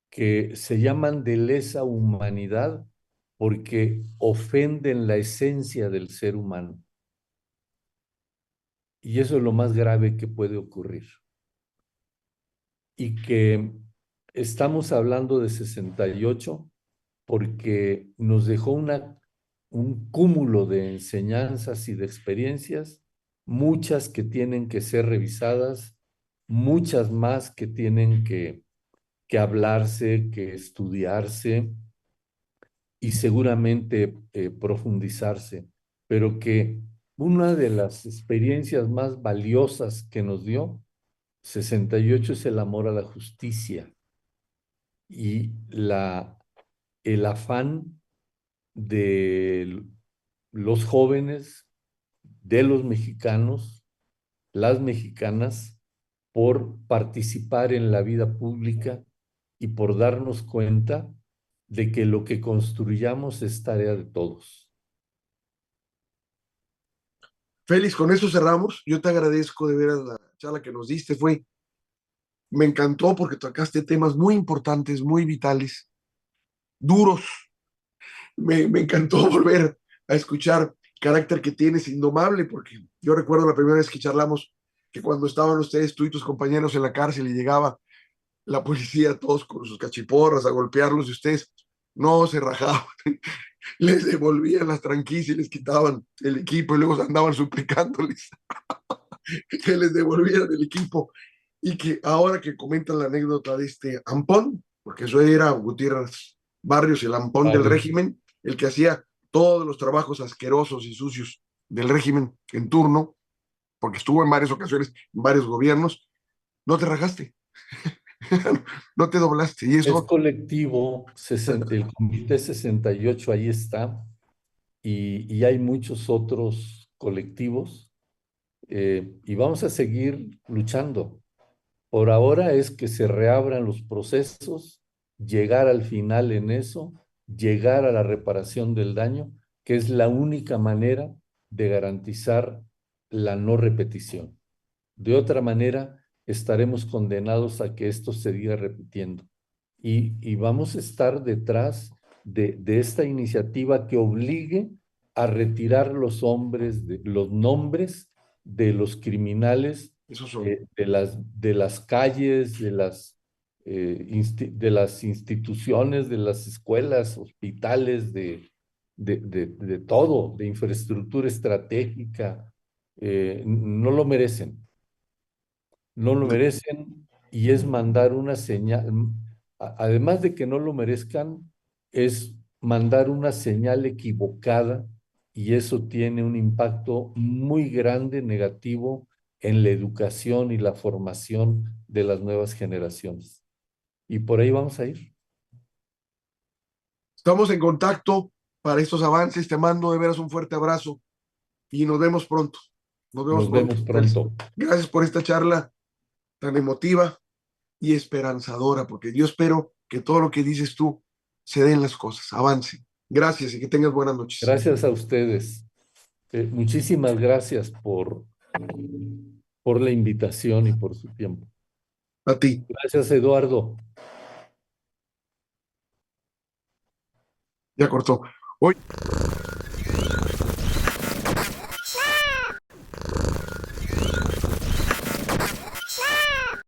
C: que se llaman de lesa humanidad porque ofenden la esencia del ser humano. Y eso es lo más grave que puede ocurrir. Y que estamos hablando de 68 porque nos dejó un cúmulo de enseñanzas y de experiencias, muchas que tienen que ser revisadas, muchas más que tienen que hablarse, que estudiarse y seguramente profundizarse, pero que una de las experiencias más valiosas que nos dio 68 es el amor a la justicia y el afán de los jóvenes, de los mexicanos, las mexicanas, por participar en la vida pública y por darnos cuenta de que lo que construyamos es tarea de todos.
B: Félix, con eso cerramos. Yo te agradezco de veras la charla que nos diste. Me encantó porque tocaste temas muy importantes, muy vitales, duros. Me encantó volver a escuchar el carácter que tienes, indomable, porque yo recuerdo la primera vez que charlamos que cuando estaban ustedes, tú y tus compañeros en la cárcel y llegaba la policía, todos con sus cachiporras a golpearlos y ustedes no se rajaban, les devolvían las tranquillas y les quitaban el equipo y luego andaban suplicándoles que les devolvieran el equipo y que ahora que comentan la anécdota de este Ampón, porque eso era Gutiérrez Barrios, el Ampón del
C: Varios.
B: régimen, el que hacía todos los trabajos asquerosos y sucios del régimen en turno, porque estuvo en varias ocasiones, en varios gobiernos, no te rajaste, no te doblaste. Y
C: Es
B: eso,
C: colectivo, el Comité 68 ahí está, y hay muchos otros colectivos, y vamos a seguir luchando. Por ahora es que se reabran los procesos, llegar al final en eso, llegar a la reparación del daño, que es la única manera de garantizar la no repetición. De otra manera, estaremos condenados a que esto se siga repitiendo. Y vamos a estar detrás de esta iniciativa que obligue a retirar los nombres de los criminales
B: esos son.
C: de las calles, de las instituciones, de las escuelas, hospitales, de todo, de infraestructura estratégica. No lo merecen, no lo merecen y es mandar una señal, además de que no lo merezcan, es mandar una señal equivocada y eso tiene un impacto muy grande, negativo en la educación y la formación de las nuevas generaciones. Y por ahí vamos a ir.
B: Estamos en contacto para estos avances. Te mando de veras un fuerte abrazo y nos vemos pronto. Nos vemos
C: Nos
B: pronto,
C: vemos
B: Félix.
C: pronto.
B: Gracias por esta charla tan emotiva y esperanzadora, porque yo espero que todo lo que dices tú se den las cosas, avance. Gracias y que tengas buenas noches.
C: Gracias a ustedes. Muchísimas gracias por la invitación y por su tiempo.
B: A ti.
C: Gracias, Eduardo.
B: Ya cortó. Hoy